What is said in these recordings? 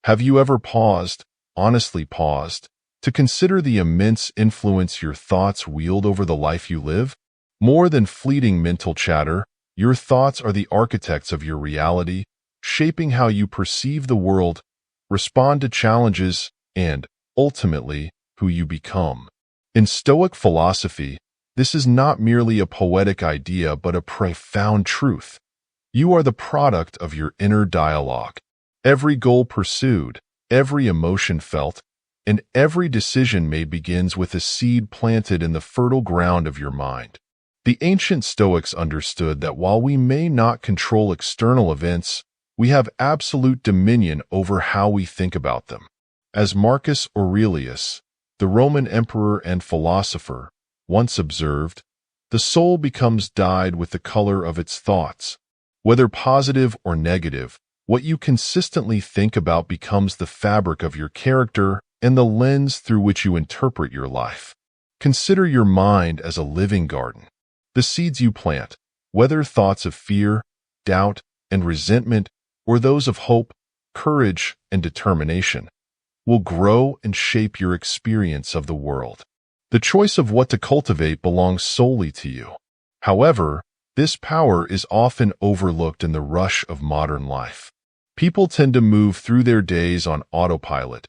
Have you ever paused, honestly paused, to consider the immense influence your thoughts wield over the life you live? More than fleeting mental chatter, your thoughts are the architects of your reality, shaping how you perceive the world, respond to challenges, and, ultimately, who you become. In Stoic philosophy, this is not merely a poetic idea but a profound truth. You are the product of your inner dialogue. Every goal pursued, every emotion felt, and every decision made begins with a seed planted in the fertile ground of your mind. The ancient Stoics understood that while we may not control external events, we have absolute dominion over how we think about them. As Marcus Aurelius, the Roman emperor and philosopher, once observed, the soul becomes dyed with the color of its thoughts. Whether positive or negative, what you consistently think about becomes the fabric of your character and the lens through which you interpret your life. Consider your mind as a living garden. The seeds you plant, whether thoughts of fear, doubt, and resentment, or those of hope, courage, and determination, will grow and shape your experience of the world. The choice of what to cultivate belongs solely to you. However, this power is often overlooked in the rush of modern life. People tend to move through their days on autopilot,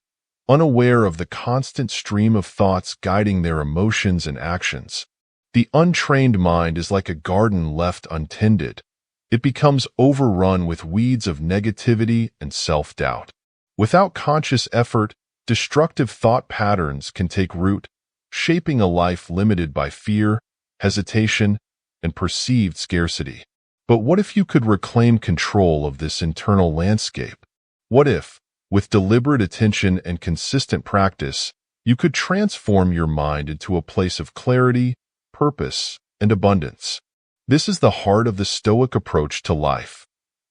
unaware of the constant stream of thoughts guiding their emotions and actions. The untrained mind is like a garden left untended. It becomes overrun with weeds of negativity and self-doubt. Without conscious effort, destructive thought patterns can take root, shaping a life limited by fear, hesitation, and perceived scarcity. But what if you could reclaim control of this internal landscape? What if, with deliberate attention and consistent practice, you could transform your mind into a place of clarity, purpose, and abundance? This is the heart of the Stoic approach to life,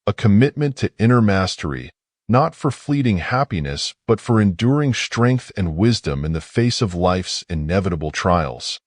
a commitment to inner mastery, not for fleeting happiness, but for enduring strength and wisdom in the face of life's inevitable trials.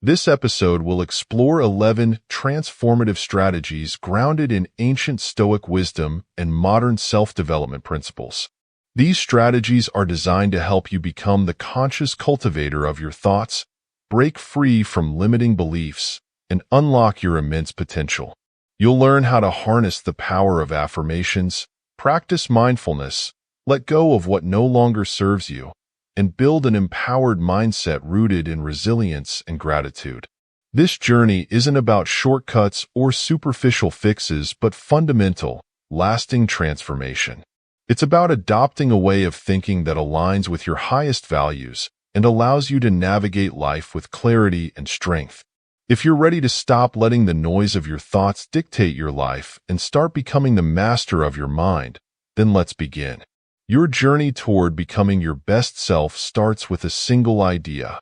This episode will explore 11 transformative strategies grounded in ancient Stoic wisdom and modern self-development principles. These strategies are designed to help you become the conscious cultivator of your thoughts, break free from limiting beliefs, and unlock your immense potential. You'll learn how to harness the power of affirmations, practice mindfulness, let go of what no longer serves you, and build an empowered mindset rooted in resilience and gratitude. This journey isn't about shortcuts or superficial fixes, but fundamental, lasting transformation. It's about adopting a way of thinking that aligns with your highest values and allows you to navigate life with clarity and strength. If you're ready to stop letting the noise of your thoughts dictate your life and start becoming the master of your mind, then let's begin. Your journey toward becoming your best self starts with a single idea,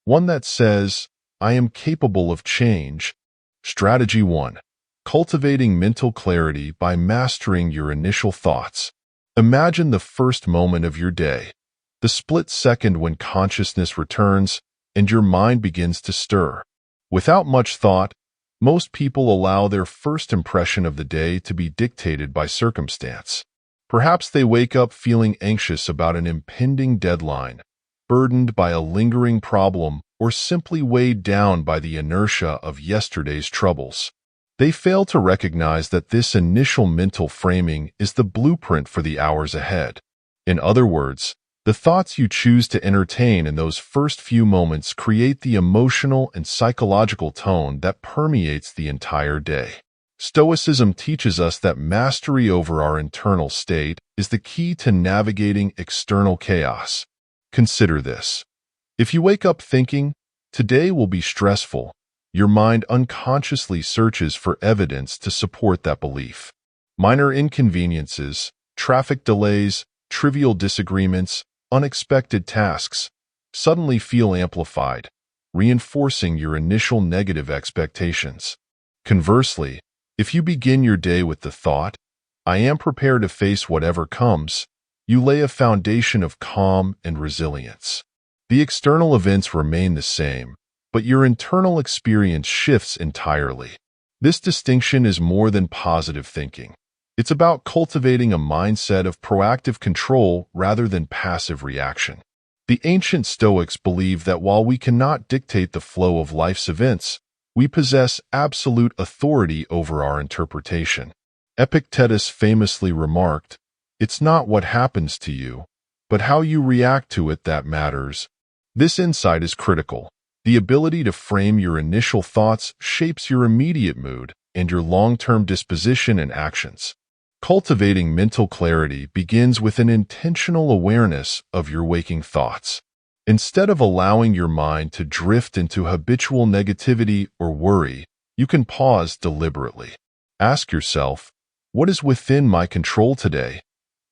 one that says, I am capable of change. Strategy 1. Cultivating mental clarity by mastering your initial thoughts. Imagine the first moment of your day, the split second when consciousness returns and your mind begins to stir. Without much thought, most people allow their first impression of the day to be dictated by circumstance. Perhaps they wake up feeling anxious about an impending deadline, burdened by a lingering problem, or simply weighed down by the inertia of yesterday's troubles. They fail to recognize that this initial mental framing is the blueprint for the hours ahead. In other words, the thoughts you choose to entertain in those first few moments create the emotional and psychological tone that permeates the entire day. Stoicism teaches us that mastery over our internal state is the key to navigating external chaos. Consider this. If you wake up thinking, today will be stressful, your mind unconsciously searches for evidence to support that belief. Minor inconveniences, traffic delays, trivial disagreements, unexpected tasks suddenly feel amplified, reinforcing your initial negative expectations. Conversely, if you begin your day with the thought, I am prepared to face whatever comes, you lay a foundation of calm and resilience. The external events remain the same, but your internal experience shifts entirely. This distinction is more than positive thinking. It's about cultivating a mindset of proactive control rather than passive reaction. The ancient Stoics believed that while we cannot dictate the flow of life's events, we possess absolute authority over our interpretation. Epictetus famously remarked, "It's not what happens to you, but how you react to it that matters." This insight is critical. The ability to frame your initial thoughts shapes your immediate mood and your long-term disposition and actions. Cultivating mental clarity begins with an intentional awareness of your waking thoughts. Instead of allowing your mind to drift into habitual negativity or worry, you can pause deliberately. Ask yourself, what is within my control today?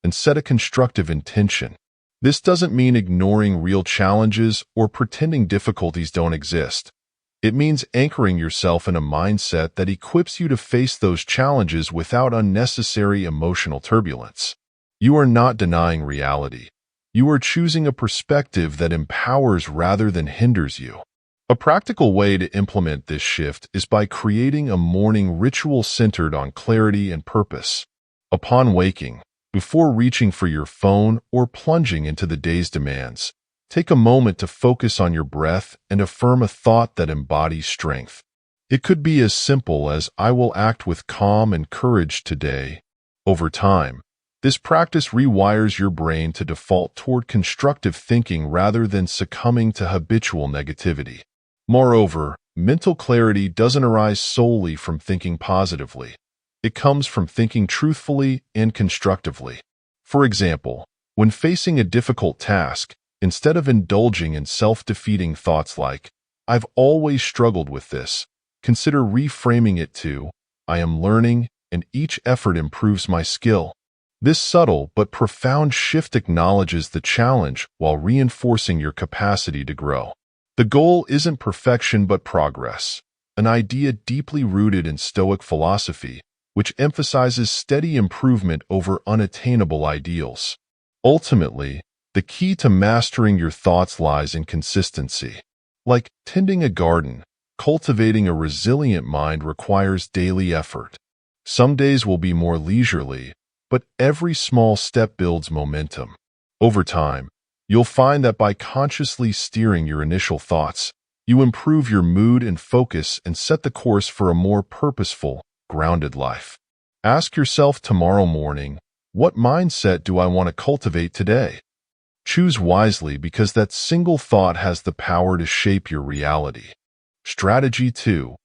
And set a constructive intention. This doesn't mean ignoring real challenges or pretending difficulties don't exist. It means anchoring yourself in a mindset that equips you to face those challenges without unnecessary emotional turbulence. You are not denying reality. You are choosing a perspective that empowers rather than hinders you. A practical way to implement this shift is by creating a morning ritual centered on clarity and purpose. Upon waking, before reaching for your phone or plunging into the day's demands, take a moment to focus on your breath and affirm a thought that embodies strength. It could be as simple as, "I will act with calm and courage today." Over time, this practice rewires your brain to default toward constructive thinking rather than succumbing to habitual negativity. Moreover, mental clarity doesn't arise solely from thinking positively. It comes from thinking truthfully and constructively. For example, when facing a difficult task, instead of indulging in self-defeating thoughts like, "I've always struggled with this," consider reframing it to, "I am learning, and each effort improves my skill." This subtle but profound shift acknowledges the challenge while reinforcing your capacity to grow. The goal isn't perfection but progress, an idea deeply rooted in Stoic philosophy, which emphasizes steady improvement over unattainable ideals. Ultimately, the key to mastering your thoughts lies in consistency. Like tending a garden, cultivating a resilient mind requires daily effort. Some days will be more leisurely, but every small step builds momentum. Over time, you'll find that by consciously steering your initial thoughts, you improve your mood and focus and set the course for a more purposeful, grounded life. Ask yourself tomorrow morning, what mindset do I want to cultivate today? Choose wisely because that single thought has the power to shape your reality. Strategy 2.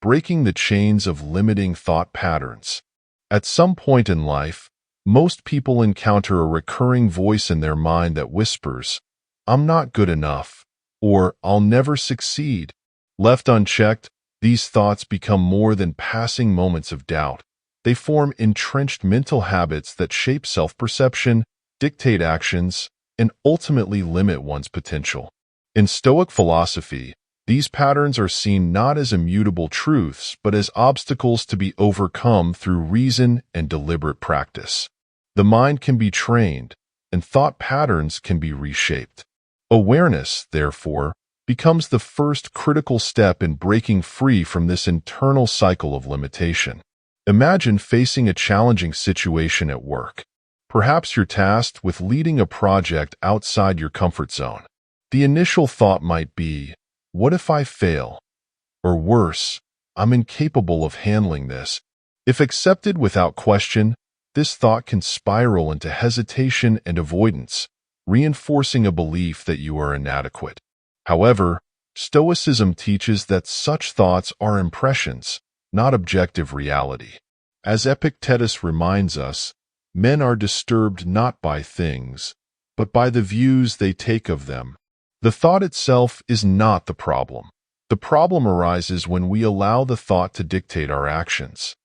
Breaking the chains of limiting thought patterns. At some point in life, most people encounter a recurring voice in their mind that whispers, "I'm not good enough," or "I'll never succeed." Left unchecked, these thoughts become more than passing moments of doubt. They form entrenched mental habits that shape self-perception, dictate actions, and ultimately limit one's potential. In Stoic philosophy, these patterns are seen not as immutable truths, but as obstacles to be overcome through reason and deliberate practice. The mind can be trained, and thought patterns can be reshaped. Awareness, therefore, becomes the first critical step in breaking free from this internal cycle of limitation. Imagine facing a challenging situation at work. Perhaps you're tasked with leading a project outside your comfort zone. The initial thought might be, "What if I fail?" Or worse, "I'm incapable of handling this." If accepted without question, this thought can spiral into hesitation and avoidance, reinforcing a belief that you are inadequate. However, Stoicism teaches that such thoughts are impressions, not objective reality. As Epictetus reminds us, men are disturbed not by things, but by the views they take of them. The thought itself is not the problem. The problem arises when we allow the thought to dictate our actions.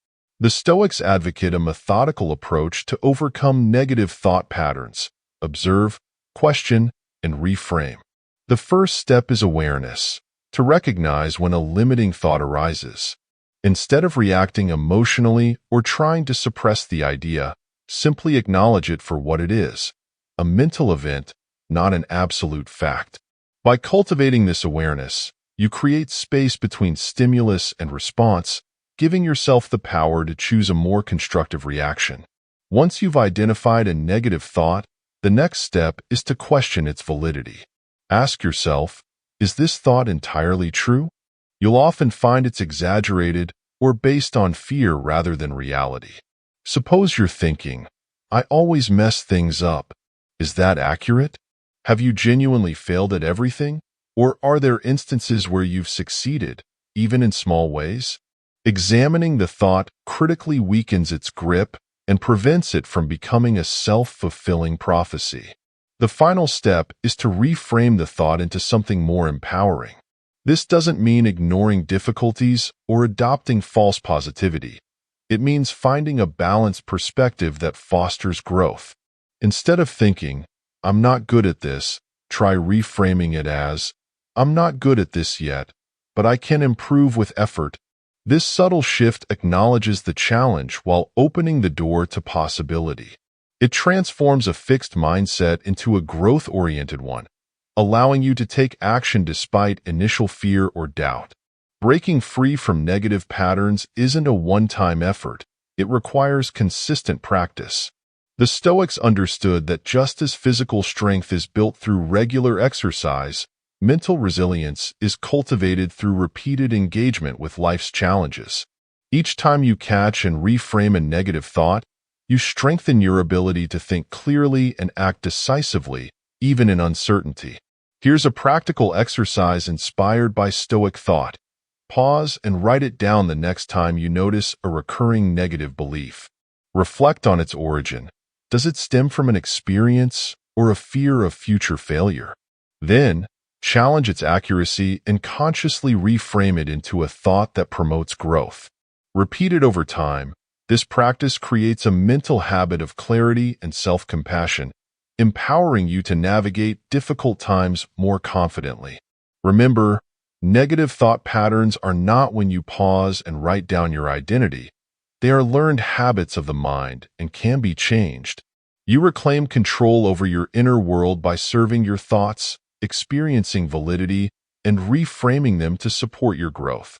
The Stoics advocate a methodical approach to overcome negative thought patterns: observe, question, and reframe. The first step is awareness, to recognize when a limiting thought arises. Instead of reacting emotionally or trying to suppress the idea, simply acknowledge it for what it is: a mental event, not an absolute fact. By cultivating this awareness, you create space between stimulus and response, giving yourself the power to choose a more constructive reaction. Once you've identified a negative thought, the next step is to question its validity. Ask yourself, is this thought entirely true? You'll often find it's exaggerated or based on fear rather than reality. Suppose you're thinking, I always mess things up. Is that accurate? Have you genuinely failed at everything? Or are there instances where you've succeeded, even in small ways? Examining the thought critically weakens its grip and prevents it from becoming a self-fulfilling prophecy. The final step is to reframe the thought into something more empowering. This doesn't mean ignoring difficulties or adopting false positivity. It means finding a balanced perspective that fosters growth. Instead of thinking, I'm not good at this, try reframing it as, I'm not good at this yet, but I can improve with effort. This subtle shift acknowledges the challenge while opening the door to possibility. It transforms a fixed mindset into a growth-oriented one, allowing you to take action despite initial fear or doubt. Breaking free from negative patterns isn't a one-time effort. It requires consistent practice. The Stoics understood that just as physical strength is built through regular exercise, mental resilience is cultivated through repeated engagement with life's challenges. Each time you catch and reframe a negative thought, you strengthen your ability to think clearly and act decisively, even in uncertainty. Here's a practical exercise inspired by Stoic thought. Pause and write it down the next time you notice a recurring negative belief. Reflect on its origin. Does it stem from an experience or a fear of future failure? Then, challenge its accuracy and consciously reframe it into a thought that promotes growth. Repeated over time, this practice creates a mental habit of clarity and self-compassion, empowering you to navigate difficult times more confidently. Remember, negative thought patterns are not when you pause and write down your identity. They are learned habits of the mind and can be changed. You reclaim control over your inner world by serving your thoughts, experiencing validity, and reframing them to support your growth.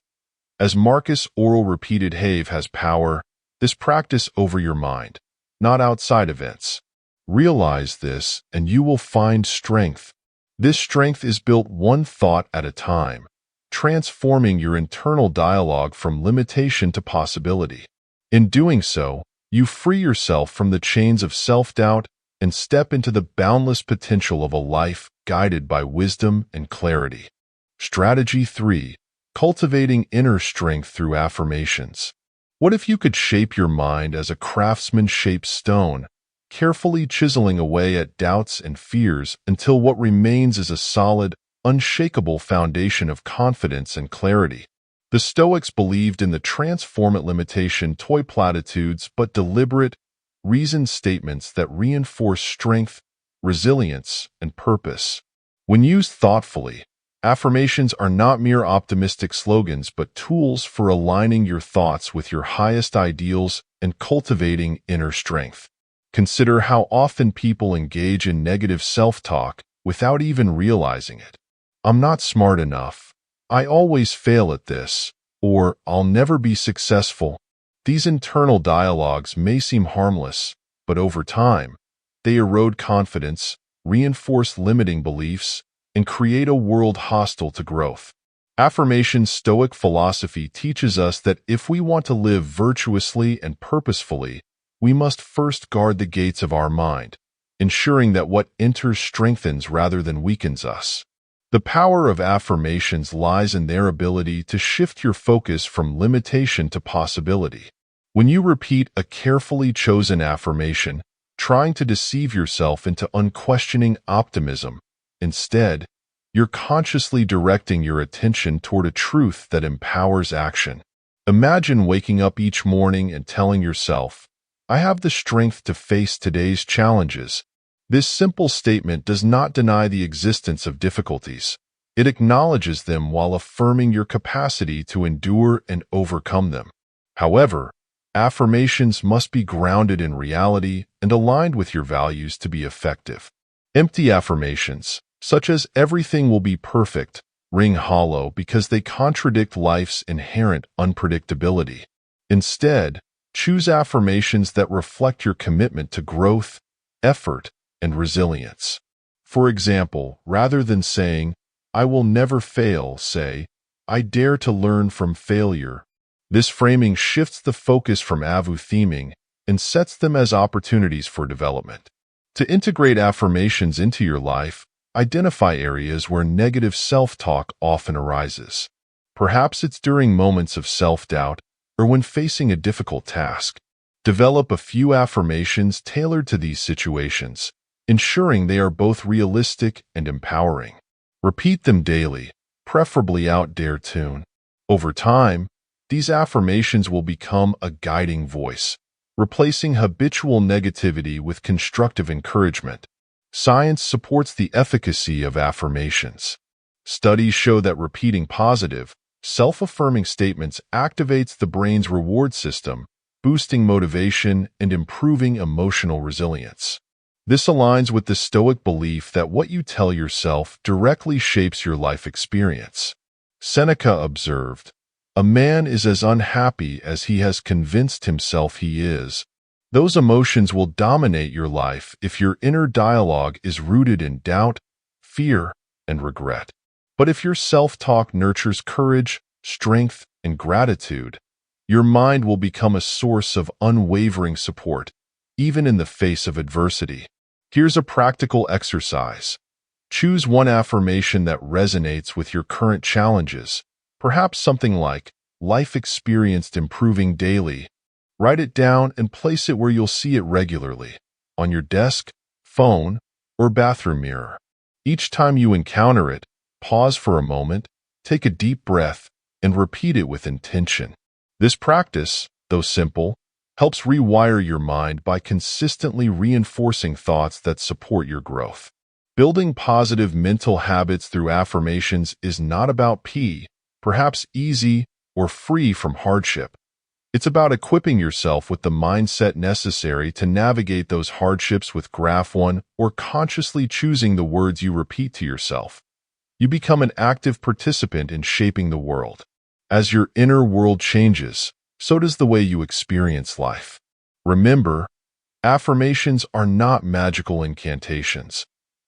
As Marcus Aurelius repeated, "Have has power, this practice over your mind, not outside events." Realize this, and you will find strength. This strength is built one thought at a time, transforming your internal dialogue from limitation to possibility. In doing so, you free yourself from the chains of self-doubt and step into the boundless potential of a life guided by wisdom and clarity. Strategy 3. Cultivating inner strength through affirmations. What if you could shape your mind as a craftsman shapes stone, carefully chiseling away at doubts and fears until what remains is a solid, unshakable foundation of confidence and clarity? The Stoics believed in the transformative limitation toy platitudes but deliberate, reasoned statements that reinforce strength, resilience, and purpose. When used thoughtfully, affirmations are not mere optimistic slogans but tools for aligning your thoughts with your highest ideals and cultivating inner strength. Consider how often people engage in negative self-talk without even realizing it. I'm not smart enough. I always fail at this. Or I'll never be successful. These internal dialogues may seem harmless, but over time, they erode confidence, reinforce limiting beliefs, and create a world hostile to growth. Affirmation's Stoic philosophy teaches us that if we want to live virtuously and purposefully, we must first guard the gates of our mind, ensuring that what enters strengthens rather than weakens us. The power of affirmations lies in their ability to shift your focus from limitation to possibility. When you repeat a carefully chosen affirmation, trying to deceive yourself into unquestioning optimism, instead, you're consciously directing your attention toward a truth that empowers action. Imagine waking up each morning and telling yourself, I have the strength to face today's challenges. This simple statement does not deny the existence of difficulties. It acknowledges them while affirming your capacity to endure and overcome them. However, affirmations must be grounded in reality and aligned with your values to be effective. Empty affirmations, such as everything will be perfect, ring hollow because they contradict life's inherent unpredictability. Instead, choose affirmations that reflect your commitment to growth, effort, and resilience. For example, rather than saying, "I will never fail," say, "I dare to learn from failure." This framing shifts the focus from avotheming and sets them as opportunities for development. To integrate affirmations into your life, identify areas where negative self-talk often arises. Perhaps it's during moments of self-doubt or when facing a difficult task. Develop a few affirmations tailored to these situations, ensuring they are both realistic and empowering. Repeat them daily, preferably out dare tune. Over time, these affirmations will become a guiding voice, replacing habitual negativity with constructive encouragement. Science supports the efficacy of affirmations. Studies show that repeating positive, self-affirming statements activates the brain's reward system, boosting motivation and improving emotional resilience. This aligns with the Stoic belief that what you tell yourself directly shapes your life experience. Seneca observed, "A man is as unhappy as he has convinced himself he is." Those emotions will dominate your life if your inner dialogue is rooted in doubt, fear, and regret. But if your self-talk nurtures courage, strength, and gratitude, your mind will become a source of unwavering support, even in the face of adversity. Here's a practical exercise. Choose one affirmation that resonates with your current challenges, perhaps something like, "Life experienced improving daily." Write it down and place it where you'll see it regularly, on your desk, phone, or bathroom mirror. Each time you encounter it, pause for a moment, take a deep breath, and repeat it with intention. This practice, though simple, helps rewire your mind by consistently reinforcing thoughts that support your growth. Building positive mental habits through affirmations is not about perhaps easy or free from hardship. It's about equipping yourself with the mindset necessary to navigate those hardships with graph one or consciously choosing the words you repeat to yourself. You become an active participant in shaping the world. As your inner world changes, so does the way you experience life. Remember, affirmations are not magical incantations.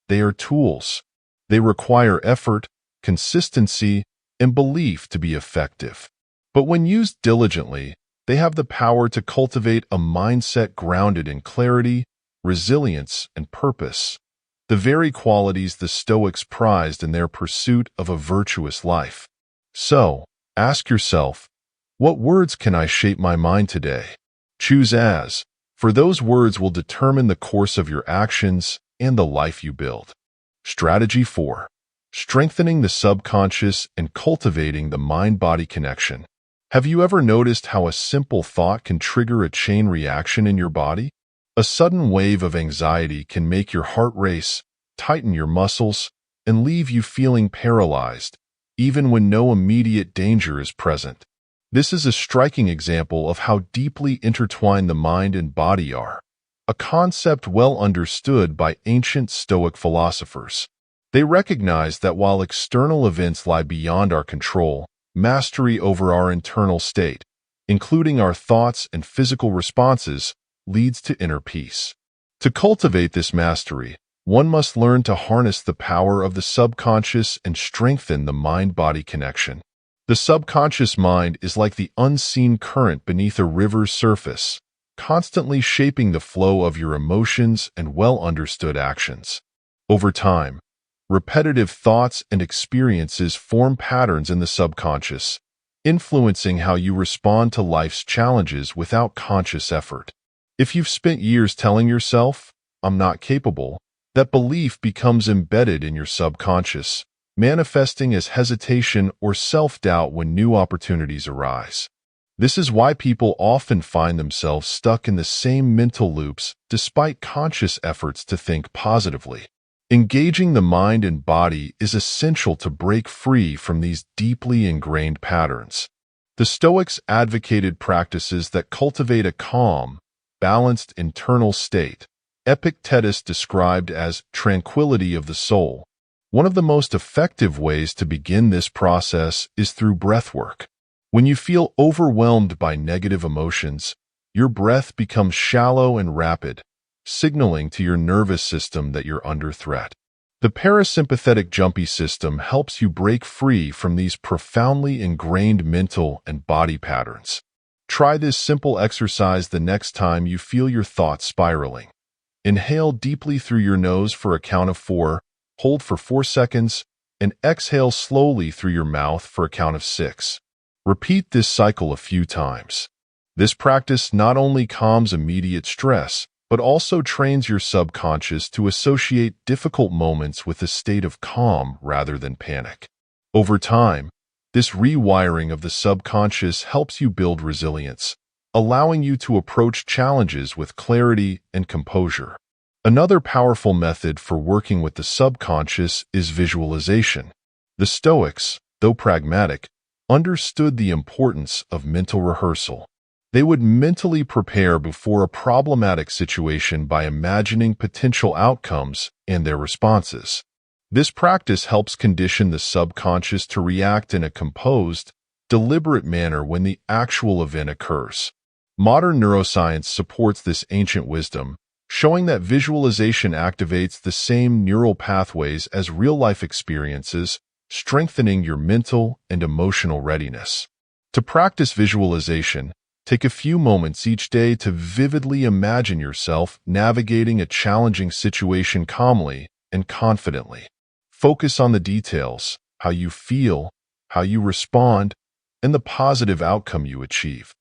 They are tools. They require effort, consistency, and belief to be effective. But when used diligently, they have the power to cultivate a mindset grounded in clarity, resilience, and purpose, the very qualities the Stoics prized in their pursuit of a virtuous life. So, ask yourself, what words can I shape my mind today? Choose as, for those words will determine the course of your actions and the life you build. Strategy 4. Strengthening the subconscious and cultivating the mind-body connection. Have you ever noticed how a simple thought can trigger a chain reaction in your body? A sudden wave of anxiety can make your heart race, tighten your muscles, and leave you feeling paralyzed, even when no immediate danger is present. This is a striking example of how deeply intertwined the mind and body are, a concept well understood by ancient Stoic philosophers. They recognized that while external events lie beyond our control, mastery over our internal state, including our thoughts and physical responses, leads to inner peace. To cultivate this mastery, one must learn to harness the power of the subconscious and strengthen the mind-body connection. The subconscious mind is like the unseen current beneath a river's surface, constantly shaping the flow of your emotions and well-understood actions. Over time, repetitive thoughts and experiences form patterns in the subconscious, influencing how you respond to life's challenges without conscious effort. If you've spent years telling yourself, "I'm not capable," that belief becomes embedded in your subconscious, manifesting as hesitation or self-doubt when new opportunities arise. This is why people often find themselves stuck in the same mental loops despite conscious efforts to think positively. Engaging the mind and body is essential to break free from these deeply ingrained patterns. The Stoics advocated practices that cultivate a calm, balanced internal state, Epictetus described as tranquility of the soul. One of the most effective ways to begin this process is through breathwork. When you feel overwhelmed by negative emotions, your breath becomes shallow and rapid, signaling to your nervous system that you're under threat. The parasympathetic jumpy system helps you break free from these profoundly ingrained mental and body patterns. Try this simple exercise the next time you feel your thoughts spiraling. Inhale deeply through your nose for a count of 4, hold for 4 seconds, and exhale slowly through your mouth for a count of 6. Repeat this cycle a few times. This practice not only calms immediate stress, but also trains your subconscious to associate difficult moments with a state of calm rather than panic. Over time, this rewiring of the subconscious helps you build resilience, allowing you to approach challenges with clarity and composure. Another powerful method for working with the subconscious is visualization. The Stoics, though pragmatic, understood the importance of mental rehearsal. They would mentally prepare before a problematic situation by imagining potential outcomes and their responses. This practice helps condition the subconscious to react in a composed, deliberate manner when the actual event occurs. Modern neuroscience supports this ancient wisdom, showing that visualization activates the same neural pathways as real-life experiences, strengthening your mental and emotional readiness. To practice visualization, take a few moments each day to vividly imagine yourself navigating a challenging situation calmly and confidently. Focus on the details, how you feel, how you respond, and the positive outcome you achieve.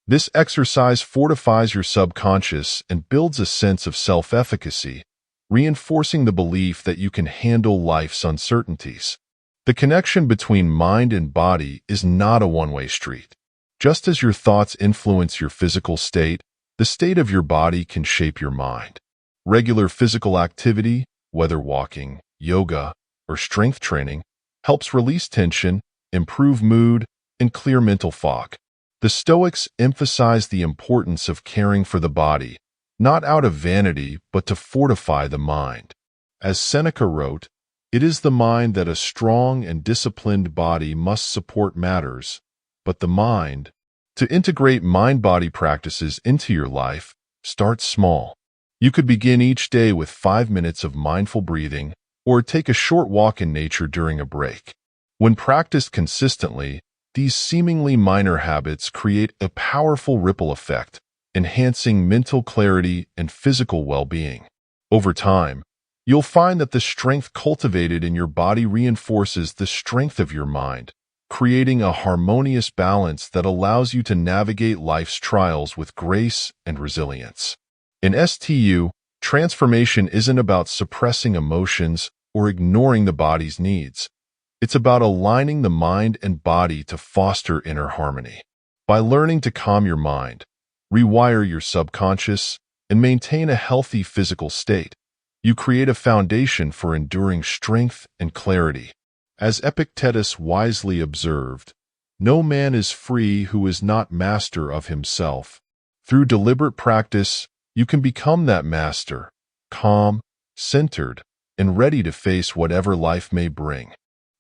This exercise fortifies your subconscious and builds a sense of self-efficacy, reinforcing the belief that you can handle life's uncertainties. The connection between mind and body is not a one-way street. Just as your thoughts influence your physical state, the state of your body can shape your mind. Regular physical activity, whether walking, yoga, or strength training, helps release tension, improve mood, and clear mental fog. The Stoics emphasize the importance of caring for the body, not out of vanity, but to fortify the mind. As Seneca wrote, "It is the mind that a strong and disciplined body must support matters, but the mind." To integrate mind-body practices into your life, start small. You could begin each day with 5 minutes of mindful breathing, or take a short walk in nature during a break. When practiced consistently, these seemingly minor habits create a powerful ripple effect, enhancing mental clarity and physical well-being. Over time, you'll find that the strength cultivated in your body reinforces the strength of your mind, creating a harmonious balance that allows you to navigate life's trials with grace and resilience. In STU, transformation isn't about suppressing emotions or ignoring the body's needs. It's about aligning the mind and body to foster inner harmony. By learning to calm your mind, rewire your subconscious, and maintain a healthy physical state, you create a foundation for enduring strength and clarity. As Epictetus wisely observed, "No man is free who is not master of himself." Through deliberate practice, you can become that master, calm, centered, and ready to face whatever life may bring.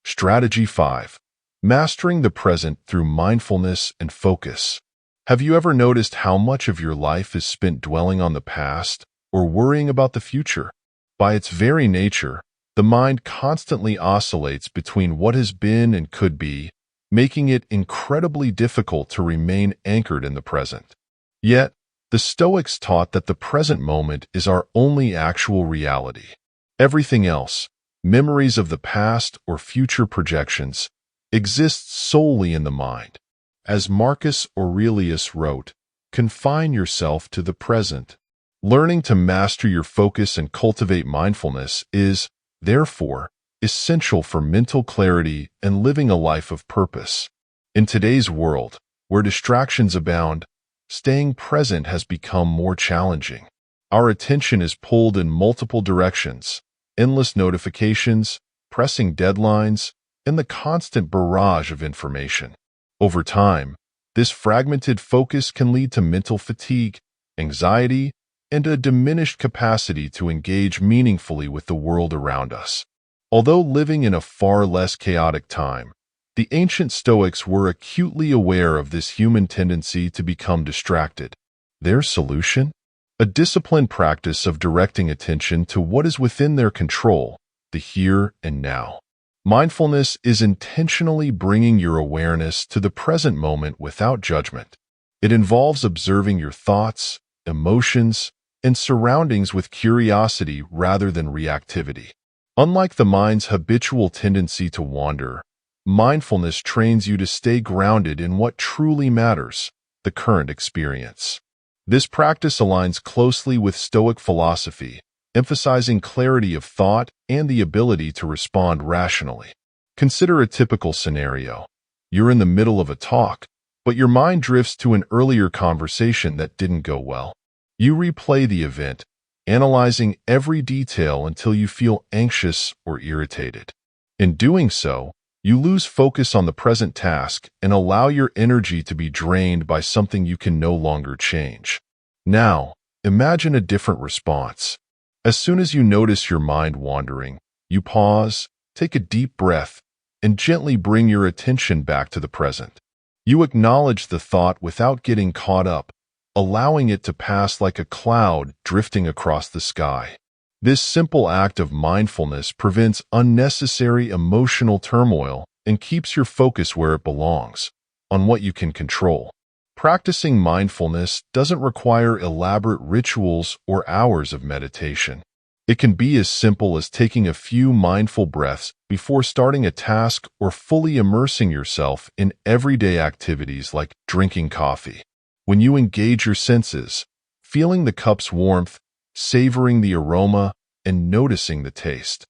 Strategy 5. Mastering the present through mindfulness and focus. Have you ever noticed how much of your life is spent dwelling on the past or worrying about the future? By its very nature, the mind constantly oscillates between what has been and could be, making it incredibly difficult to remain anchored in the present. Yet, the Stoics taught that the present moment is our only actual reality. Everything else, memories of the past or future projections, exists solely in the mind. As Marcus Aurelius wrote, "Confine yourself to the present." Learning to master your focus and cultivate mindfulness is, therefore, essential for mental clarity and living a life of purpose. In today's world, where distractions abound, staying present has become more challenging. Our attention is pulled in multiple directions: endless notifications, pressing deadlines, and the constant barrage of information. Over time, this fragmented focus can lead to mental fatigue, anxiety, and a diminished capacity to engage meaningfully with the world around us. Although living in a far less chaotic time, the ancient Stoics were acutely aware of this human tendency to become distracted. Their solution? A disciplined practice of directing attention to what is within their control, the here and now. Mindfulness is intentionally bringing your awareness to the present moment without judgment. It involves observing your thoughts, emotions, and surroundings with curiosity rather than reactivity. Unlike the mind's habitual tendency to wander, mindfulness trains you to stay grounded in what truly matters, the current experience. This practice aligns closely with Stoic philosophy, emphasizing clarity of thought and the ability to respond rationally. Consider a typical scenario. You're in the middle of a talk, but your mind drifts to an earlier conversation that didn't go well. You replay the event, analyzing every detail until you feel anxious or irritated. In doing so, you lose focus on the present task and allow your energy to be drained by something you can no longer change. Now, imagine a different response. As soon as you notice your mind wandering, you pause, take a deep breath, and gently bring your attention back to the present. You acknowledge the thought without getting caught up, allowing it to pass like a cloud drifting across the sky. This simple act of mindfulness prevents unnecessary emotional turmoil and keeps your focus where it belongs, on what you can control. Practicing mindfulness doesn't require elaborate rituals or hours of meditation. It can be as simple as taking a few mindful breaths before starting a task or fully immersing yourself in everyday activities like drinking coffee. When you engage your senses, feeling the cup's warmth, savoring the aroma, and noticing the taste,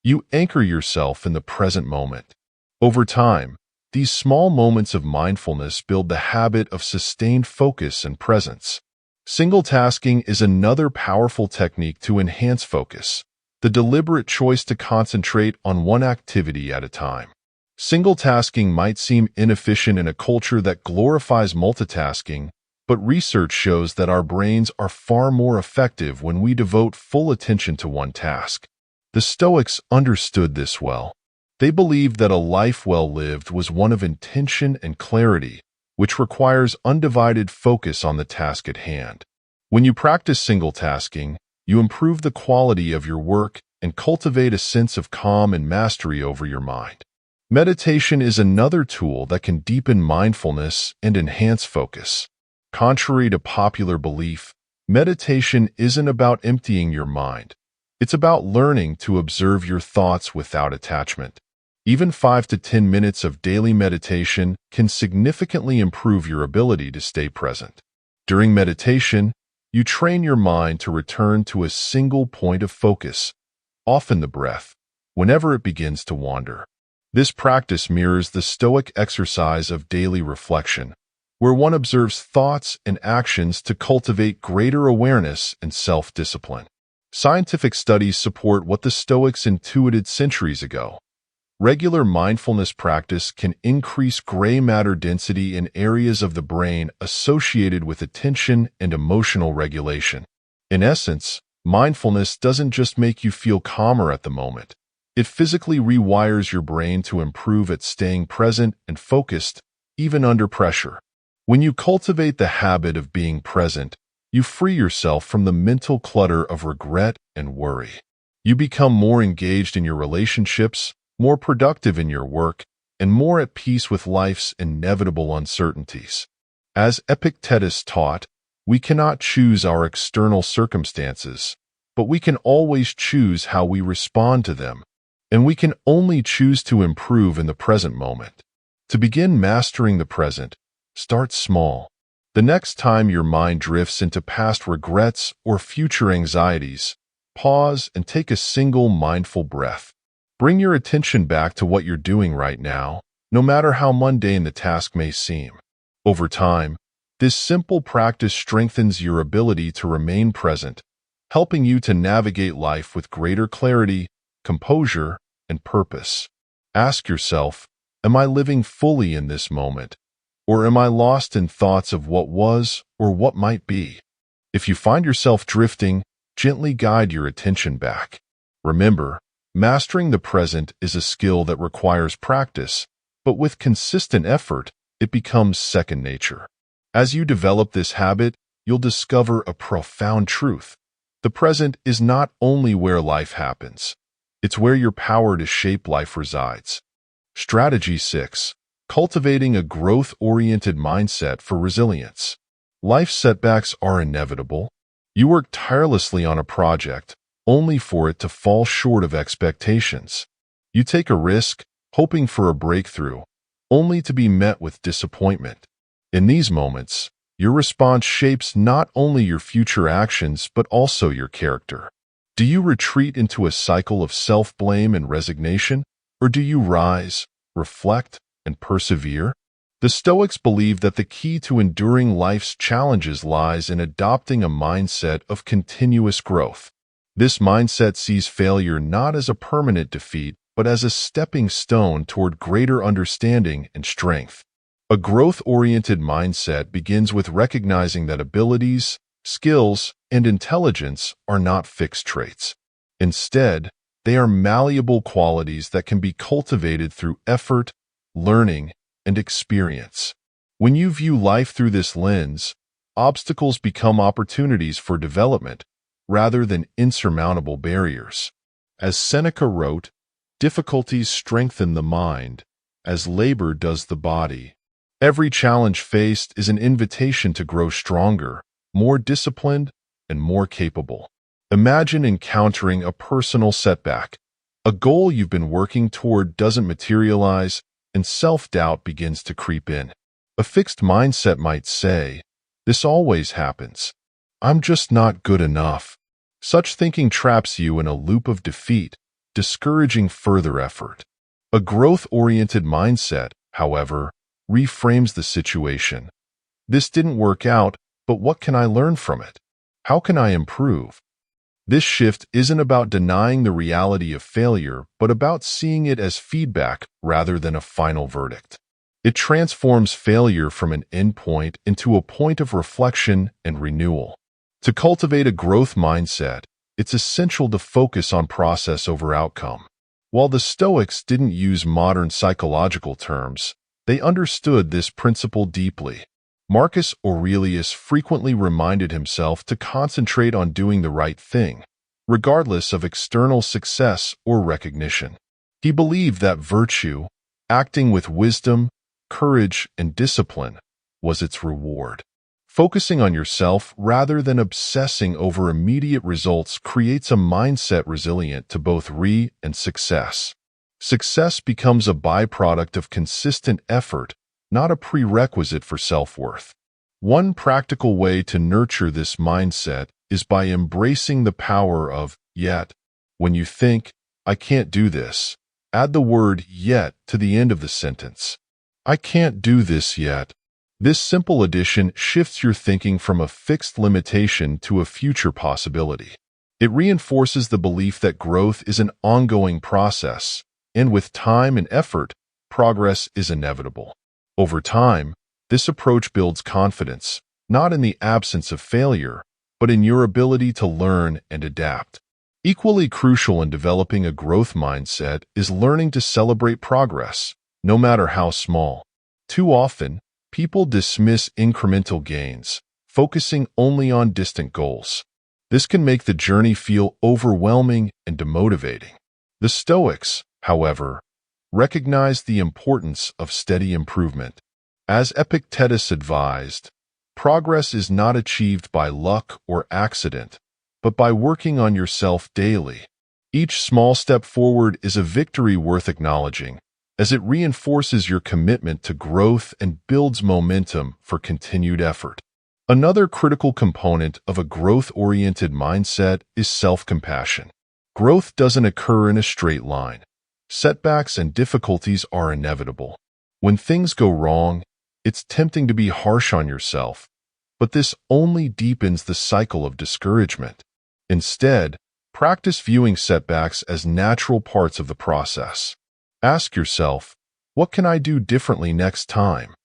you anchor yourself in the present moment. Over time, these small moments of mindfulness build the habit of sustained focus and presence. Single tasking is another powerful technique to enhance focus, the deliberate choice to concentrate on one activity at a time. Single tasking might seem inefficient in a culture that glorifies multitasking, but research shows that our brains are far more effective when we devote full attention to one task. The Stoics understood this well. They believed that a life well lived was one of intention and clarity, which requires undivided focus on the task at hand. When you practice single tasking, you improve the quality of your work and cultivate a sense of calm and mastery over your mind. Meditation is another tool that can deepen mindfulness and enhance focus. Contrary to popular belief, meditation isn't about emptying your mind. It's about learning to observe your thoughts without attachment. Even 5 to 10 minutes of daily meditation can significantly improve your ability to stay present. During meditation, you train your mind to return to a single point of focus, often the breath, whenever it begins to wander. This practice mirrors the Stoic exercise of daily reflection, where one observes thoughts and actions to cultivate greater awareness and self-discipline. Scientific studies support what the Stoics intuited centuries ago. Regular mindfulness practice can increase gray matter density in areas of the brain associated with attention and emotional regulation. In essence, mindfulness doesn't just make you feel calmer at the moment. It physically rewires your brain to improve at staying present and focused, even under pressure. When you cultivate the habit of being present, you free yourself from the mental clutter of regret and worry. You become more engaged in your relationships, more productive in your work, and more at peace with life's inevitable uncertainties. As Epictetus taught, we cannot choose our external circumstances, but we can always choose how we respond to them, and we can only choose to improve in the present moment. To begin mastering the present, start small. The next time your mind drifts into past regrets or future anxieties, pause and take a single mindful breath. Bring your attention back to what you're doing right now, no matter how mundane the task may seem. Over time, this simple practice strengthens your ability to remain present, helping you to navigate life with greater clarity, composure, and purpose. Ask yourself, am I living fully in this moment? Or am I lost in thoughts of what was or what might be? If you find yourself drifting, gently guide your attention back. Remember, Mastering the present is a skill that requires practice, but with consistent effort, it becomes second nature. As you develop this habit, you'll discover a profound truth. The present is not only where life happens, it's where your power to shape life resides. Strategy 6. Cultivating a growth-oriented mindset for resilience. Life setbacks are inevitable. You work tirelessly on a project, only for it to fall short of expectations. You take a risk, hoping for a breakthrough, only to be met with disappointment. In these moments, your response shapes not only your future actions but also your character. Do you retreat into a cycle of self-blame and resignation, or do you rise, reflect, and persevere? The Stoics believe that the key to enduring life's challenges lies in adopting a mindset of continuous growth. This mindset sees failure not as a permanent defeat, but as a stepping stone toward greater understanding and strength. A growth-oriented mindset begins with recognizing that abilities, skills, and intelligence are not fixed traits. Instead, they are malleable qualities that can be cultivated through effort, learning, and experience. When you view life through this lens, obstacles become opportunities for development rather than insurmountable barriers. As Seneca wrote, "Difficulties strengthen the mind, as labor does the body." Every challenge faced is an invitation to grow stronger, more disciplined, and more capable. Imagine encountering a personal setback. A goal you've been working toward doesn't materialize, and self-doubt begins to creep in. A fixed mindset might say, "This always happens. I'm just not good enough." Such thinking traps you in a loop of defeat, discouraging further effort. A growth-oriented mindset, however, reframes the situation. This didn't work out, but what can I learn from it? How can I improve? This shift isn't about denying the reality of failure, but about seeing it as feedback rather than a final verdict. It transforms failure from an endpoint into a point of reflection and renewal. To cultivate a growth mindset, it's essential to focus on process over outcome. While the Stoics didn't use modern psychological terms, they understood this principle deeply. Marcus Aurelius frequently reminded himself to concentrate on doing the right thing, regardless of external success or recognition. He believed that virtue, acting with wisdom, courage, and discipline, was its reward. Focusing on yourself rather than obsessing over immediate results creates a mindset resilient to both and success. Success becomes a byproduct of consistent effort, not a prerequisite for self-worth. One practical way to nurture this mindset is by embracing the power of yet. When you think, "I can't do this," add the word yet to the end of the sentence. "I can't do this yet." This simple addition shifts your thinking from a fixed limitation to a future possibility. It reinforces the belief that growth is an ongoing process, and with time and effort, progress is inevitable. Over time, this approach builds confidence, not in the absence of failure, but in your ability to learn and adapt. Equally crucial in developing a growth mindset is learning to celebrate progress, no matter how small. Too often, people dismiss incremental gains, focusing only on distant goals. This can make the journey feel overwhelming and demotivating. The Stoics, however, recognized the importance of steady improvement. As Epictetus advised, progress is not achieved by luck or accident, but by working on yourself daily. Each small step forward is a victory worth acknowledging, as it reinforces your commitment to growth and builds momentum for continued effort. Another critical component of a growth-oriented mindset is self-compassion. Growth doesn't occur in a straight line. Setbacks and difficulties are inevitable. When things go wrong, it's tempting to be harsh on yourself, but this only deepens the cycle of discouragement. Instead, practice viewing setbacks as natural parts of the process. Ask yourself, what can I do differently next time?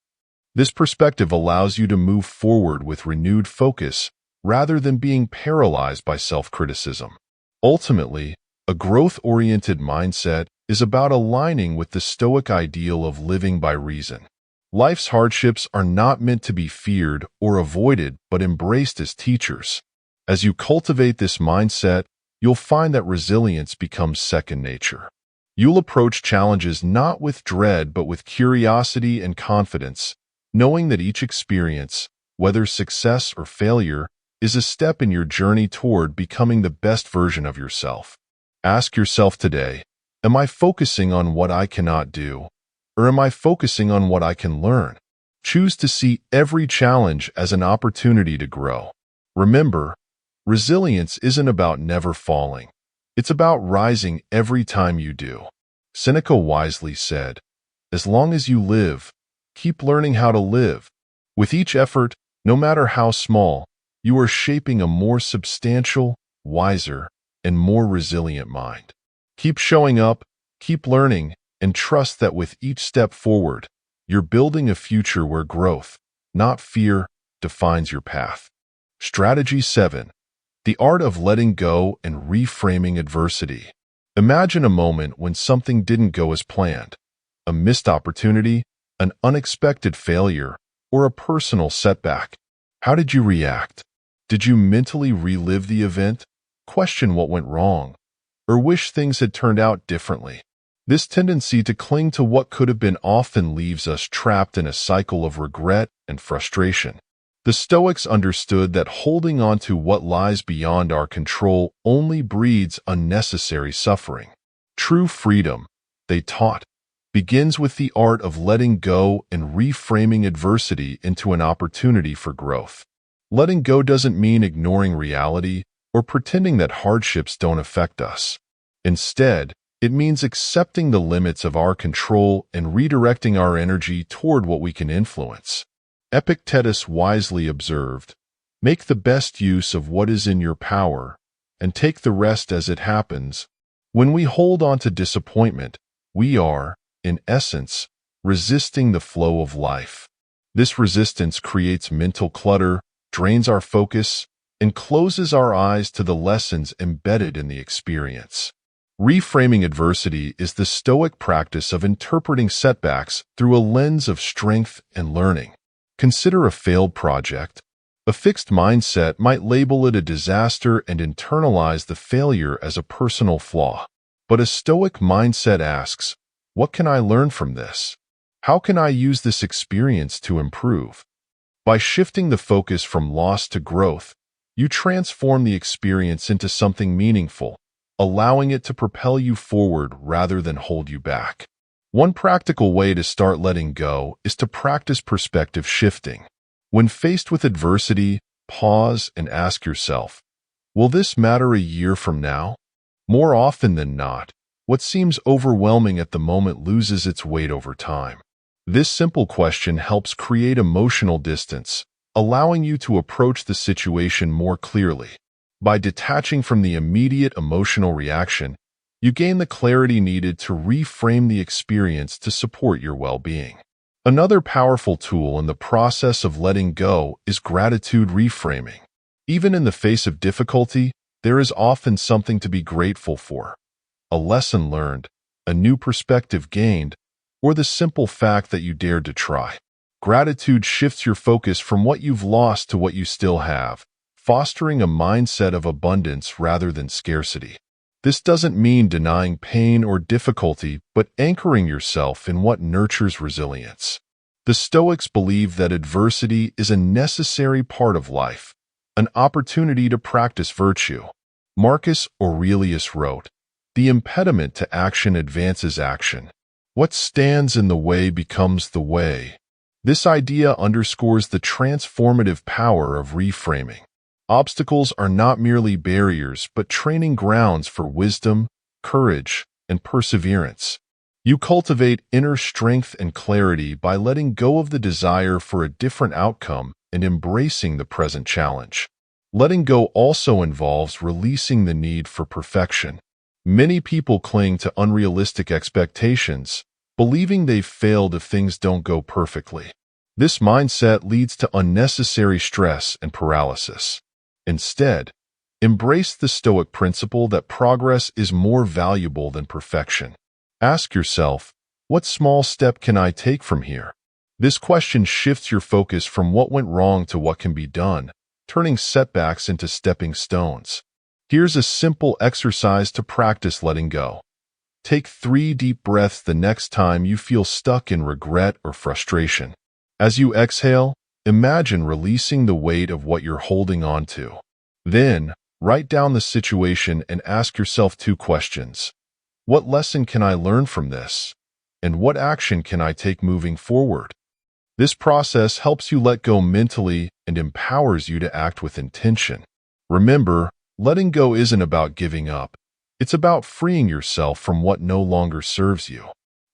This perspective allows you to move forward with renewed focus rather than being paralyzed by self-criticism. Ultimately, A growth-oriented mindset is about aligning with the Stoic ideal of living by reason. Life's hardships are not meant to be feared or avoided, but embraced as teachers. As you cultivate this mindset, you'll find that resilience becomes second nature. You'll approach challenges not with dread, but with curiosity and confidence, knowing that each experience, whether success or failure, is a step in your journey toward becoming the best version of yourself. Ask yourself today, am I focusing on what I cannot do, or am I focusing on what I can learn? Choose to see every challenge as an opportunity to grow. Remember, resilience isn't about never falling. It's about rising every time you do. Seneca wisely said, "As long as you live, keep learning how to live." With each effort, no matter how small, you are shaping a more substantial, wiser, and more resilient mind. Keep showing up, keep learning, and trust that with each step forward, you're building a future where growth, not fear, defines your path. Strategy 7. The art of letting go and reframing adversity. Imagine a moment when something didn't go as planned. A missed opportunity, an unexpected failure, or a personal setback. How did you react? Did you mentally relive the event, question what went wrong, or wish things had turned out differently? This tendency to cling to what could have been often leaves us trapped in a cycle of regret and frustration. The Stoics understood that holding on to what lies beyond our control only breeds unnecessary suffering. True freedom, they taught, begins with the art of letting go and reframing adversity into an opportunity for growth. Letting go doesn't mean ignoring reality or pretending that hardships don't affect us. Instead, it means accepting the limits of our control and redirecting our energy toward what we can influence. Epictetus wisely observed, "Make the best use of what is in your power, and take the rest as it happens." When we hold on to disappointment, we are, in essence, resisting the flow of life. This resistance creates mental clutter, drains our focus, and closes our eyes to the lessons embedded in the experience. Reframing adversity is the Stoic practice of interpreting setbacks through a lens of strength and learning. Consider a failed project. A fixed mindset might label it a disaster and internalize the failure as a personal flaw. But a Stoic mindset asks, what can I learn from this? How can I use this experience to improve? By shifting the focus from loss to growth, you transform the experience into something meaningful, allowing it to propel you forward rather than hold you back. One practical way to start letting go is to practice perspective shifting. When faced with adversity, pause and ask yourself, will this matter a year from now? More often than not, what seems overwhelming at the moment loses its weight over time. This simple question helps create emotional distance, allowing you to approach the situation more clearly. By detaching from the immediate emotional reaction, you gain the clarity needed to reframe the experience to support your well-being. Another powerful tool in the process of letting go is gratitude reframing. Even in the face of difficulty, there is often something to be grateful for. A lesson learned, a new perspective gained, or the simple fact that you dared to try. Gratitude shifts your focus from what you've lost to what you still have, fostering a mindset of abundance rather than scarcity. This doesn't mean denying pain or difficulty, but anchoring yourself in what nurtures resilience. The Stoics believe that adversity is a necessary part of life, an opportunity to practice virtue. Marcus Aurelius wrote, "The impediment to action advances action. What stands in the way becomes the way." This idea underscores the transformative power of reframing. Obstacles are not merely barriers, but training grounds for wisdom, courage, and perseverance. You cultivate inner strength and clarity by letting go of the desire for a different outcome and embracing the present challenge. Letting go also involves releasing the need for perfection. Many people cling to unrealistic expectations, believing they've failed if things don't go perfectly. This mindset leads to unnecessary stress and paralysis. Instead, Embrace the Stoic principle that progress is more valuable than perfection. Ask yourself, what small step can I take from here? This question shifts your focus from what went wrong to what can be done, turning setbacks into stepping stones. Here's a simple exercise to practice letting go. Take 3 deep breaths the next time you feel stuck in regret or frustration. As you exhale, imagine releasing the weight of what you're holding on to. Then, write down the situation and ask yourself 2 questions. What lesson can I learn from this? And what action can I take moving forward? This process helps you let go mentally and empowers you to act with intention. Remember, letting go isn't about giving up. It's about freeing yourself from what no longer serves you.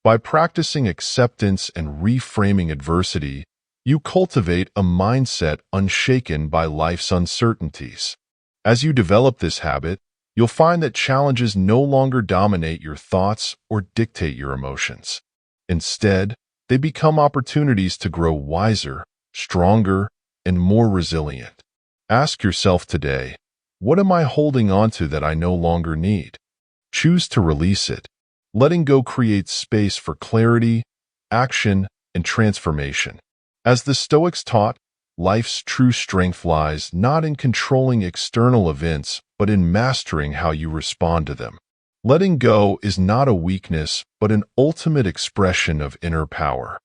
By practicing acceptance and reframing adversity, you cultivate a mindset unshaken by life's uncertainties. As you develop this habit, you'll find that challenges no longer dominate your thoughts or dictate your emotions. Instead, they become opportunities to grow wiser, stronger, and more resilient. Ask yourself today, what am I holding on to that I no longer need? Choose to release it. Letting go creates space for clarity, action, and transformation. As the Stoics taught, life's true strength lies not in controlling external events, but in mastering how you respond to them. Letting go is not a weakness, but an ultimate expression of inner power.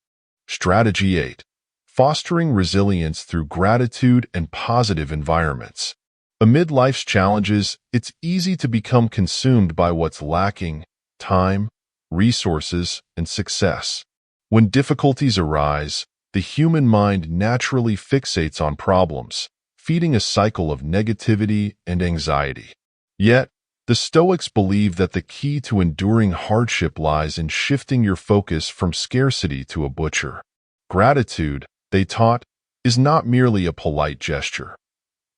Strategy 8. Fostering resilience through gratitude and positive environments. Amid life's challenges, it's easy to become consumed by what's lacking: time, resources, and success. When difficulties arise, the human mind naturally fixates on problems, feeding a cycle of negativity and anxiety. Yet, the Stoics believe that the key to enduring hardship lies in shifting your focus from scarcity to a butcher. Gratitude, they taught, is not merely a polite gesture.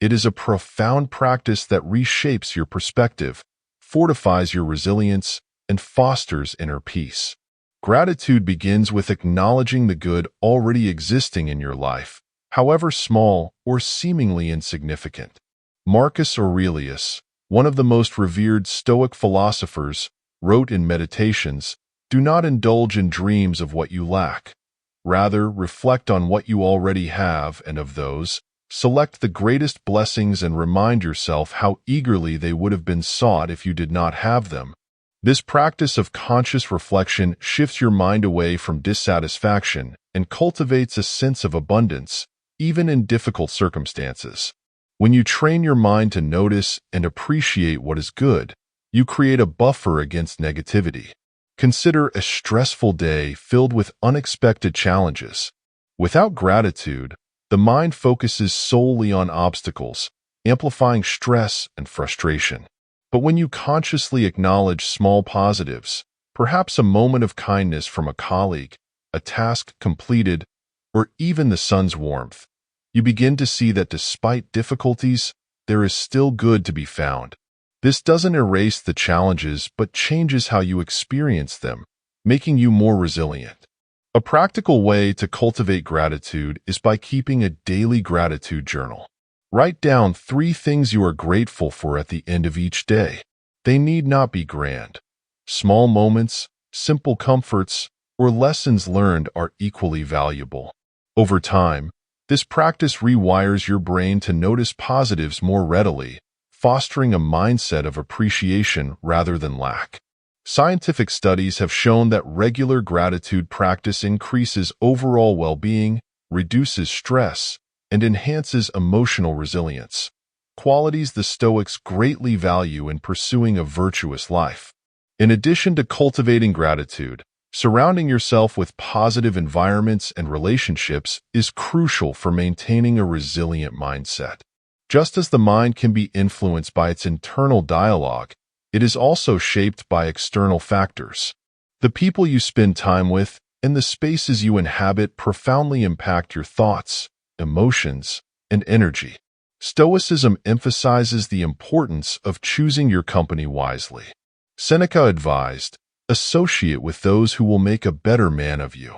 It is a profound practice that reshapes your perspective, fortifies your resilience, and fosters inner peace. Gratitude begins with acknowledging the good already existing in your life, however small or seemingly insignificant. Marcus Aurelius, one of the most revered Stoic philosophers, wrote in Meditations, "Do not indulge in dreams of what you lack. Rather, reflect on what you already have, and of those, select the greatest blessings and remind yourself how eagerly they would have been sought if you did not have them." This practice of conscious reflection shifts your mind away from dissatisfaction and cultivates a sense of abundance, even in difficult circumstances. When you train your mind to notice and appreciate what is good, you create a buffer against negativity. Consider a stressful day filled with unexpected challenges. Without gratitude, the mind focuses solely on obstacles, amplifying stress and frustration. But when you consciously acknowledge small positives, perhaps a moment of kindness from a colleague, a task completed, or even the sun's warmth, you begin to see that despite difficulties, there is still good to be found. This doesn't erase the challenges, but changes how you experience them, making you more resilient. A practical way to cultivate gratitude is by keeping a daily gratitude journal. Write down 3 things you are grateful for at the end of each day. They need not be grand. Small moments, simple comforts, or lessons learned are equally valuable. Over time, this practice rewires your brain to notice positives more readily, fostering a mindset of appreciation rather than lack. Scientific studies have shown that regular gratitude practice increases overall well-being, reduces stress, and enhances emotional resilience, qualities the Stoics greatly value in pursuing a virtuous life. In addition to cultivating gratitude, surrounding yourself with positive environments and relationships is crucial for maintaining a resilient mindset. Just as the mind can be influenced by its internal dialogue, it is also shaped by external factors. The people you spend time with and the spaces you inhabit profoundly impact your thoughts, emotions, and energy. Stoicism emphasizes the importance of choosing your company wisely. Seneca advised, "Associate with those who will make a better man of you.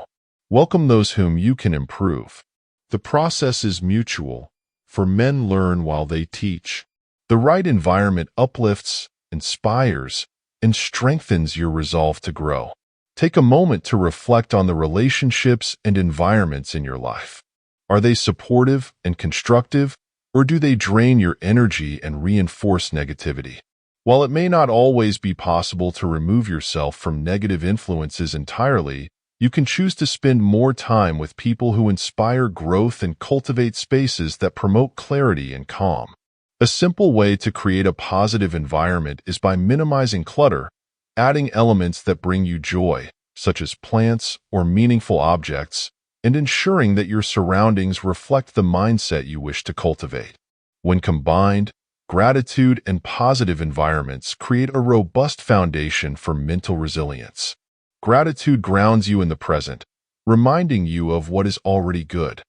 Welcome those whom you can improve." The process is mutual, for men learn while they teach. The right environment uplifts, inspires, and strengthens your resolve to grow. Take a moment to reflect on the relationships and environments in your life. Are they supportive and constructive, or do they drain your energy and reinforce negativity? While it may not always be possible to remove yourself from negative influences entirely, you can choose to spend more time with people who inspire growth and cultivate spaces that promote clarity and calm. A simple way to create a positive environment is by minimizing clutter, adding elements that bring you joy, such as plants or meaningful objects, and ensuring that your surroundings reflect the mindset you wish to cultivate. When combined, gratitude and positive environments create a robust foundation for mental resilience. Gratitude grounds you in the present, reminding you of what is already good,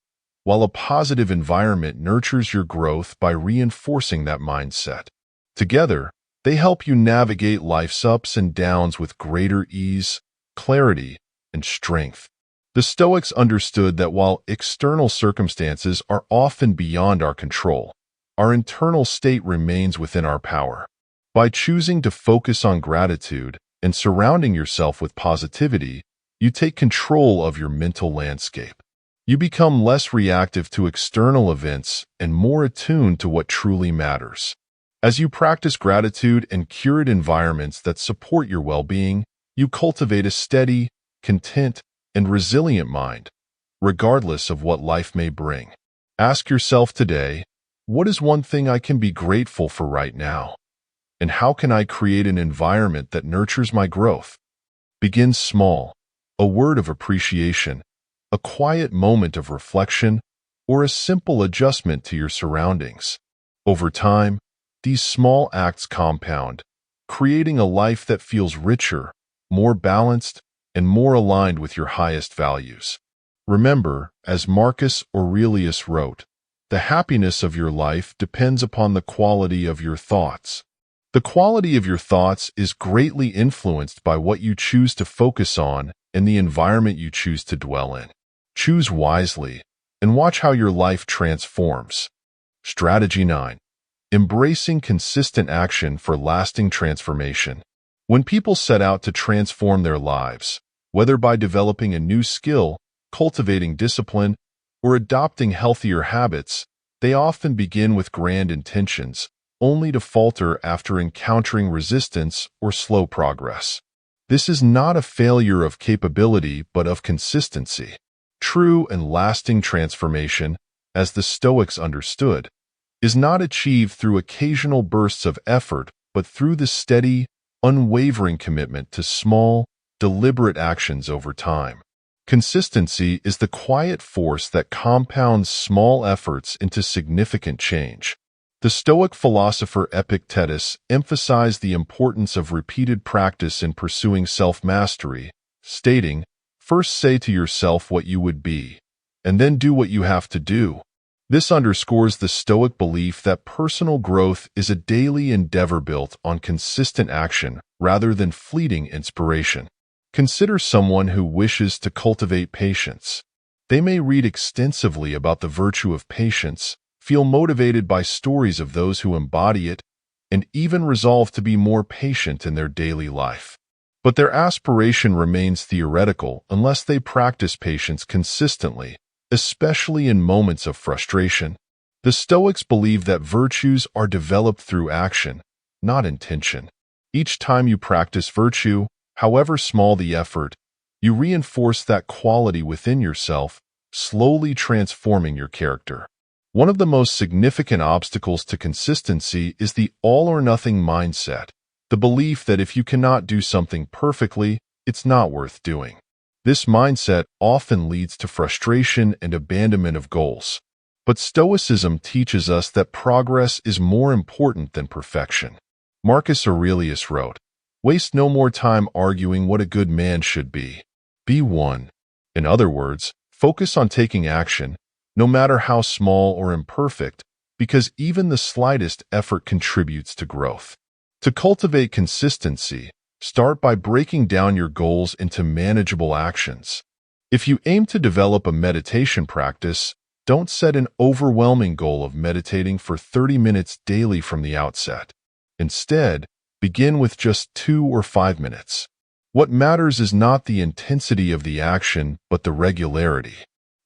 while a positive environment nurtures your growth by reinforcing that mindset. Together, they help you navigate life's ups and downs with greater ease, clarity, and strength. The Stoics understood that while external circumstances are often beyond our control, our internal state remains within our power. By choosing to focus on gratitude and surrounding yourself with positivity, you take control of your mental landscape. You become less reactive to external events and more attuned to what truly matters. As you practice gratitude and curate environments that support your well-being, you cultivate a steady, content, and resilient mind, regardless of what life may bring. Ask yourself today, what is one thing I can be grateful for right now? And how can I create an environment that nurtures my growth? Begin small, a word of appreciation, a quiet moment of reflection, or a simple adjustment to your surroundings. Over time, these small acts compound, creating a life that feels richer, more balanced, and more aligned with your highest values. Remember, as Marcus Aurelius wrote, the happiness of your life depends upon the quality of your thoughts. The quality of your thoughts is greatly influenced by what you choose to focus on and the environment you choose to dwell in. Choose wisely and watch how your life transforms. Strategy 9. Embracing consistent action for lasting transformation. When people set out to transform their lives, whether by developing a new skill, cultivating discipline, or adopting healthier habits, they often begin with grand intentions, only to falter after encountering resistance or slow progress. This is not a failure of capability but of consistency. True and lasting transformation, as the Stoics understood, is not achieved through occasional bursts of effort but through the steady, unwavering commitment to small, deliberate actions over time. Consistency is the quiet force that compounds small efforts into significant change. The Stoic philosopher Epictetus emphasized the importance of repeated practice in pursuing self-mastery, stating, "First say to yourself what you would be, and then do what you have to do." This underscores the Stoic belief that personal growth is a daily endeavor built on consistent action rather than fleeting inspiration. Consider someone who wishes to cultivate patience. They may read extensively about the virtue of patience, feel motivated by stories of those who embody it, and even resolve to be more patient in their daily life. But their aspiration remains theoretical unless they practice patience consistently, especially in moments of frustration. The Stoics believe that virtues are developed through action, not intention. Each time you practice virtue, however small the effort, you reinforce that quality within yourself, slowly transforming your character. One of the most significant obstacles to consistency is the all-or-nothing mindset, the belief that if you cannot do something perfectly, it's not worth doing. This mindset often leads to frustration and abandonment of goals. But Stoicism teaches us that progress is more important than perfection. Marcus Aurelius wrote, "Waste no more time arguing what a good man should be. Be one." In other words, focus on taking action, no matter how small or imperfect, because even the slightest effort contributes to growth. To cultivate consistency, start by breaking down your goals into manageable actions. If you aim to develop a meditation practice, Don't set an overwhelming goal of meditating for 30 minutes daily from the outset. Instead, begin with just 2 or 5 minutes. What matters is not the intensity of the action, but the regularity.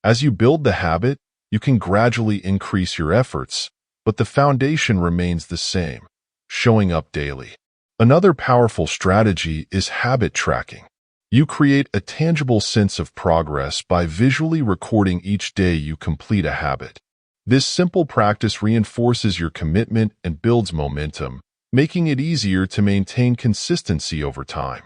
As you build the habit, you can gradually increase your efforts, but the foundation remains the same, showing up daily. Another powerful strategy is habit tracking. You create a tangible sense of progress by visually recording each day you complete a habit. This simple practice reinforces your commitment and builds momentum, making it easier to maintain consistency over time.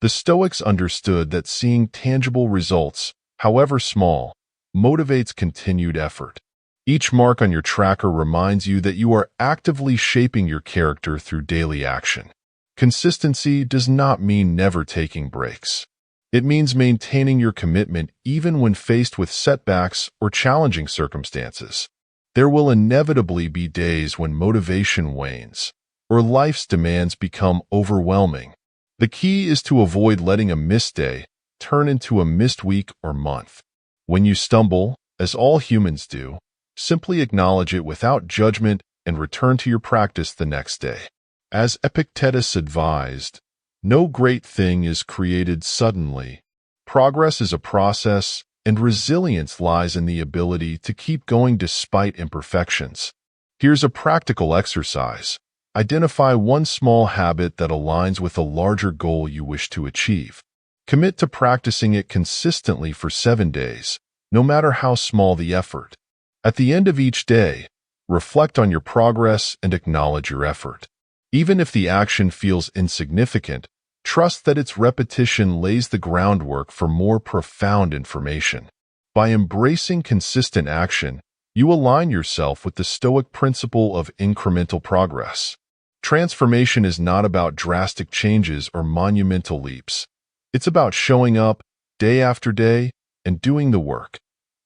The Stoics understood that seeing tangible results, however small, motivates continued effort. Each mark on your tracker reminds you that you are actively shaping your character through daily action. Consistency does not mean never taking breaks. It means maintaining your commitment even when faced with setbacks or challenging circumstances. There will inevitably be days when motivation wanes, or life's demands become overwhelming. The key is to avoid letting a missed day turn into a missed week or month. When you stumble, as all humans do, simply acknowledge it without judgment and return to your practice the next day. As Epictetus advised, no great thing is created suddenly. Progress is a process, and resilience lies in the ability to keep going despite imperfections. Here's a practical exercise. Identify one small habit that aligns with a larger goal you wish to achieve. Commit to practicing it consistently for 7 days, no matter how small the effort. At the end of each day, reflect on your progress and acknowledge your effort. Even if the action feels insignificant, trust that its repetition lays the groundwork for more profound information. By embracing consistent action, you align yourself with the Stoic principle of incremental progress. Transformation is not about drastic changes or monumental leaps. It's about showing up day after day and doing the work,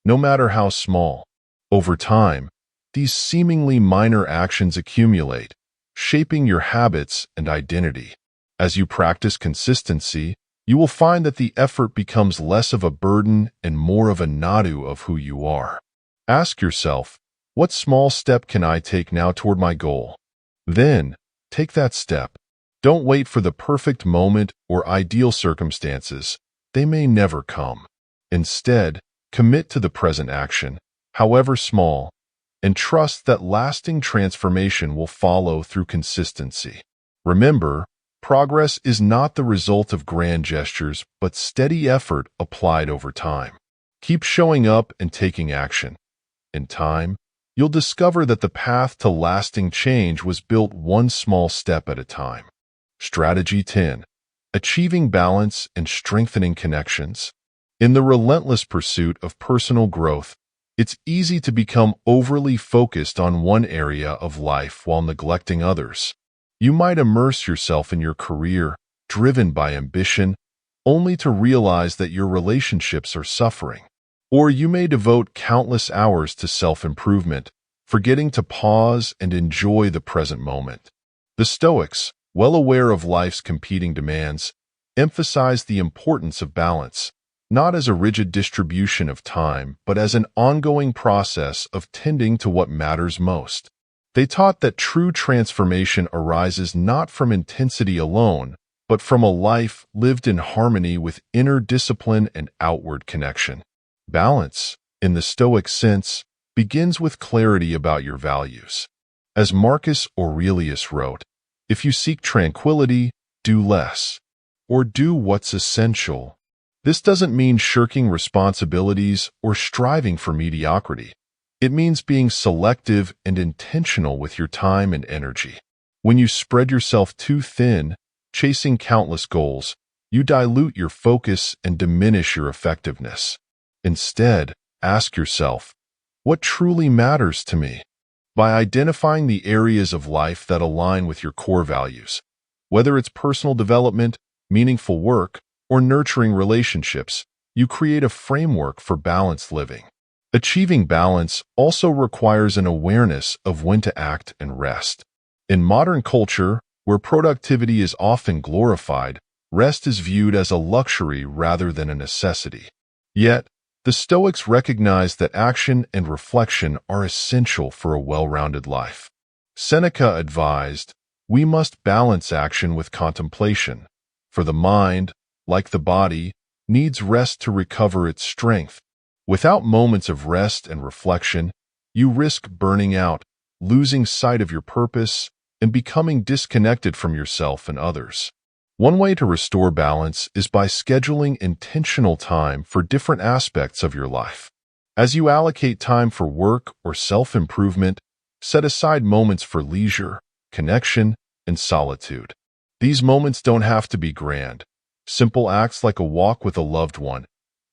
no matter how small. Over time, these seemingly minor actions accumulate, shaping your habits and identity. As you practice consistency, you will find that the effort becomes less of a burden and more of a nadu of who you are. Ask yourself, what small step can I take now toward my goal? Then, take that step. Don't wait for the perfect moment or ideal circumstances. They may never come. Instead, commit to the present action, however small, and trust that lasting transformation will follow through consistency. Remember, progress is not the result of grand gestures, but steady effort applied over time. Keep showing up and taking action. In time, you'll discover that the path to lasting change was built one small step at a time. Strategy 10. Achieving balance and strengthening connections. In the relentless pursuit of personal growth, it's easy to become overly focused on one area of life while neglecting others. You might immerse yourself in your career, driven by ambition, only to realize that your relationships are suffering. Or you may devote countless hours to self-improvement, forgetting to pause and enjoy the present moment. The Stoics, well aware of life's competing demands, emphasize the importance of balance, not as a rigid distribution of time, but as an ongoing process of tending to what matters most. They taught that true transformation arises not from intensity alone, but from a life lived in harmony with inner discipline and outward connection. Balance, in the Stoic sense, begins with clarity about your values. As Marcus Aurelius wrote, if you seek tranquility, do less, or do what's essential. This doesn't mean shirking responsibilities or striving for mediocrity. It means being selective and intentional with your time and energy. When you spread yourself too thin, chasing countless goals, you dilute your focus and diminish your effectiveness. Instead, ask yourself, what truly matters to me? By identifying the areas of life that align with your core values, whether it's personal development, meaningful work, or nurturing relationships, you create a framework for balanced living. Achieving balance also requires an awareness of when to act and rest. In modern culture, where productivity is often glorified, rest is viewed as a luxury rather than a necessity. Yet, The Stoics recognized that action and reflection are essential for a well-rounded life. Seneca advised, "We must balance action with contemplation, for the mind, like the body, needs rest to recover its strength. Without moments of rest and reflection, you risk burning out, losing sight of your purpose, and becoming disconnected from yourself and others." One way to restore balance is by scheduling intentional time for different aspects of your life. As you allocate time for work or self-improvement, set aside moments for leisure, connection, and solitude. These moments don't have to be grand. Simple acts like a walk with a loved one,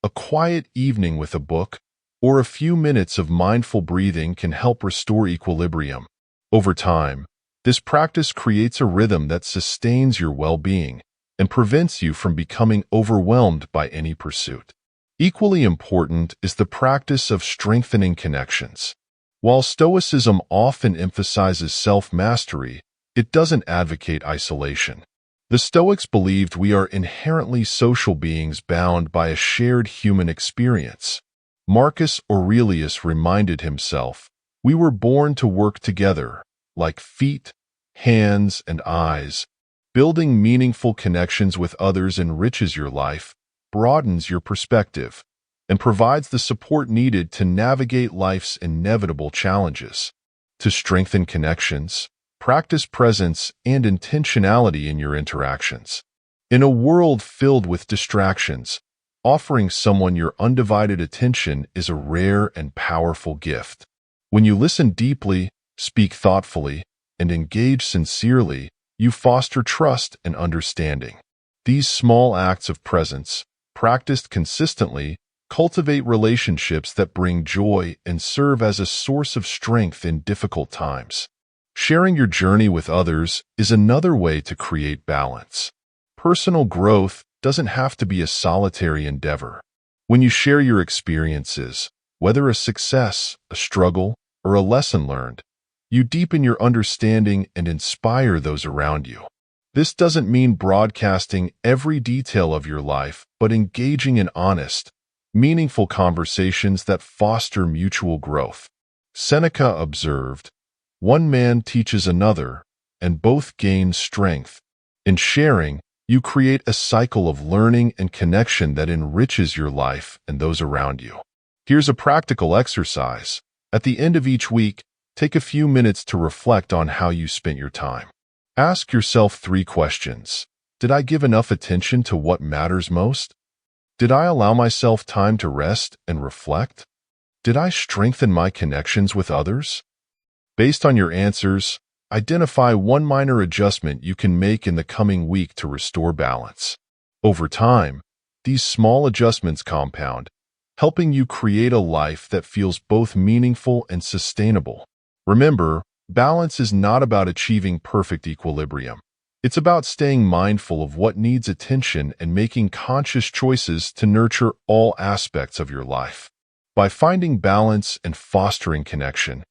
a quiet evening with a book, or a few minutes of mindful breathing can help restore equilibrium. Over time, this practice creates a rhythm that sustains your well-being and prevents you from becoming overwhelmed by any pursuit. Equally important is the practice of strengthening connections. While Stoicism often emphasizes self-mastery, it doesn't advocate isolation. The Stoics believed we are inherently social beings bound by a shared human experience. Marcus Aurelius reminded himself, "We were born to work together, like feet, hands, and eyes." Building meaningful connections with others enriches your life, broadens your perspective, and provides the support needed to navigate life's inevitable challenges. To strengthen connections, practice presence and intentionality in your interactions. In a world filled with distractions, offering someone your undivided attention is a rare and powerful gift. When you listen deeply, speak thoughtfully, and engage sincerely, you foster trust and understanding. These small acts of presence, practiced consistently, cultivate relationships that bring joy and serve as a source of strength in difficult times. Sharing your journey with others is another way to create balance. Personal growth doesn't have to be a solitary endeavor. When you share your experiences, whether a success, a struggle, or a lesson learned, you deepen your understanding and inspire those around you. This doesn't mean broadcasting every detail of your life, but engaging in honest, meaningful conversations that foster mutual growth. Seneca observed, "One man teaches another, and both gain strength." In sharing, you create a cycle of learning and connection that enriches your life and those around you. Here's a practical exercise. At the end of each week, take a few minutes to reflect on how you spent your time. Ask yourself 3 questions. Did I give enough attention to what matters most? Did I allow myself time to rest and reflect? Did I strengthen my connections with others? Based on your answers, identify one minor adjustment you can make in the coming week to restore balance. Over time, these small adjustments compound, helping you create a life that feels both meaningful and sustainable. Remember, balance is not about achieving perfect equilibrium. It's about staying mindful of what needs attention and making conscious choices to nurture all aspects of your life. By finding balance and fostering connection,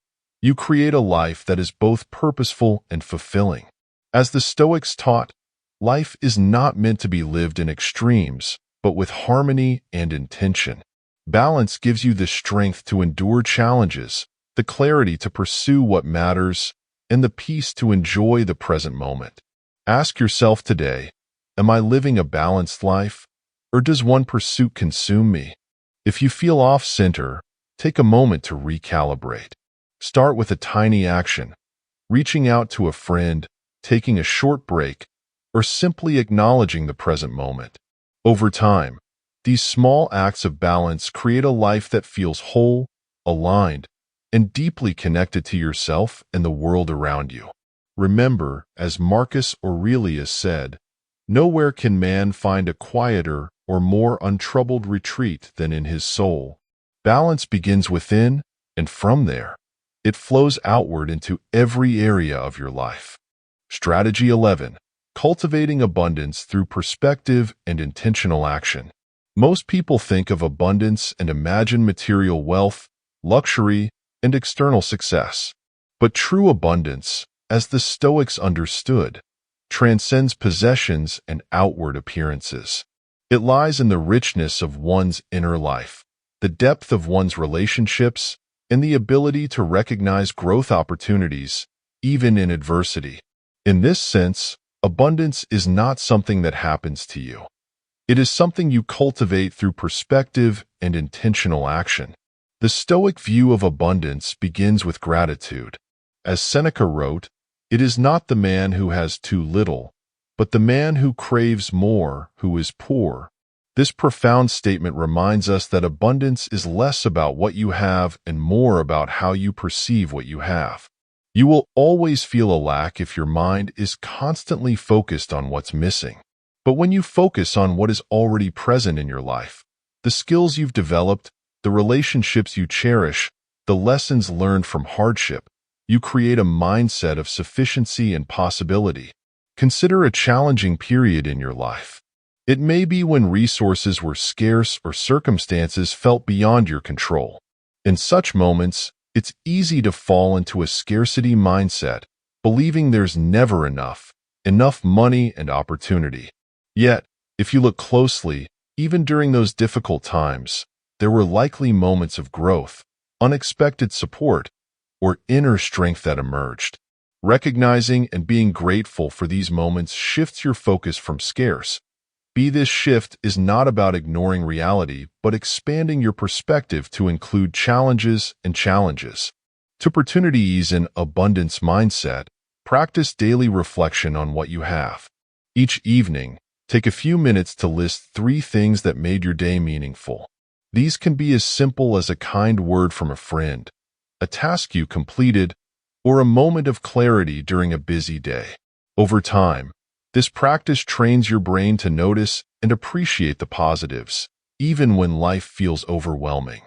you create a life that is both purposeful and fulfilling. As the Stoics taught, life is not meant to be lived in extremes, but with harmony and intention. Balance gives you the strength to endure challenges, the clarity to pursue what matters, and the peace to enjoy the present moment. Ask yourself today, am I living a balanced life, or does one pursuit consume me? If you feel off-center, take a moment to recalibrate. Start with a tiny action, reaching out to a friend, taking a short break, or simply acknowledging the present moment. Over time, these small acts of balance create a life that feels whole, aligned, and deeply connected to yourself and the world around you. Remember, as Marcus Aurelius said, "Nowhere can man find a quieter or more untroubled retreat than in his soul." Balance begins within, and from there, it flows outward into every area of your life. Strategy 11. Cultivating abundance through perspective and intentional action. Most people think of abundance and imagine material wealth, luxury, and external success. But true abundance, as the Stoics understood, transcends possessions and outward appearances. It lies in the richness of one's inner life, the depth of one's relationships, and the ability to recognize growth opportunities, even in adversity. In this sense, abundance is not something that happens to you. It is something you cultivate through perspective and intentional action. The Stoic view of abundance begins with gratitude. As Seneca wrote, "It is not the man who has too little, but the man who craves more who is poor." This profound statement reminds us that abundance is less about what you have and more about how you perceive what you have. You will always feel a lack if your mind is constantly focused on what's missing. But when you focus on what is already present in your life, the skills you've developed, the relationships you cherish, the lessons learned from hardship, you create a mindset of sufficiency and possibility. Consider a challenging period in your life. It may be when resources were scarce or circumstances felt beyond your control. In such moments, it's easy to fall into a scarcity mindset, believing there's never enough money and opportunity. Yet, if you look closely, even during those difficult times, there were likely moments of growth, unexpected support, or inner strength that emerged. Recognizing and being grateful for these moments shifts your focus from scarce. This shift is not about ignoring reality, but expanding your perspective to include challenges and challenges. To opportunities and abundance mindset, practice daily reflection on what you have. Each evening, take a few minutes to list 3 things that made your day meaningful. These can be as simple as a kind word from a friend, a task you completed, or a moment of clarity during a busy day. Over time, this practice trains your brain to notice and appreciate the positives, even when life feels overwhelming.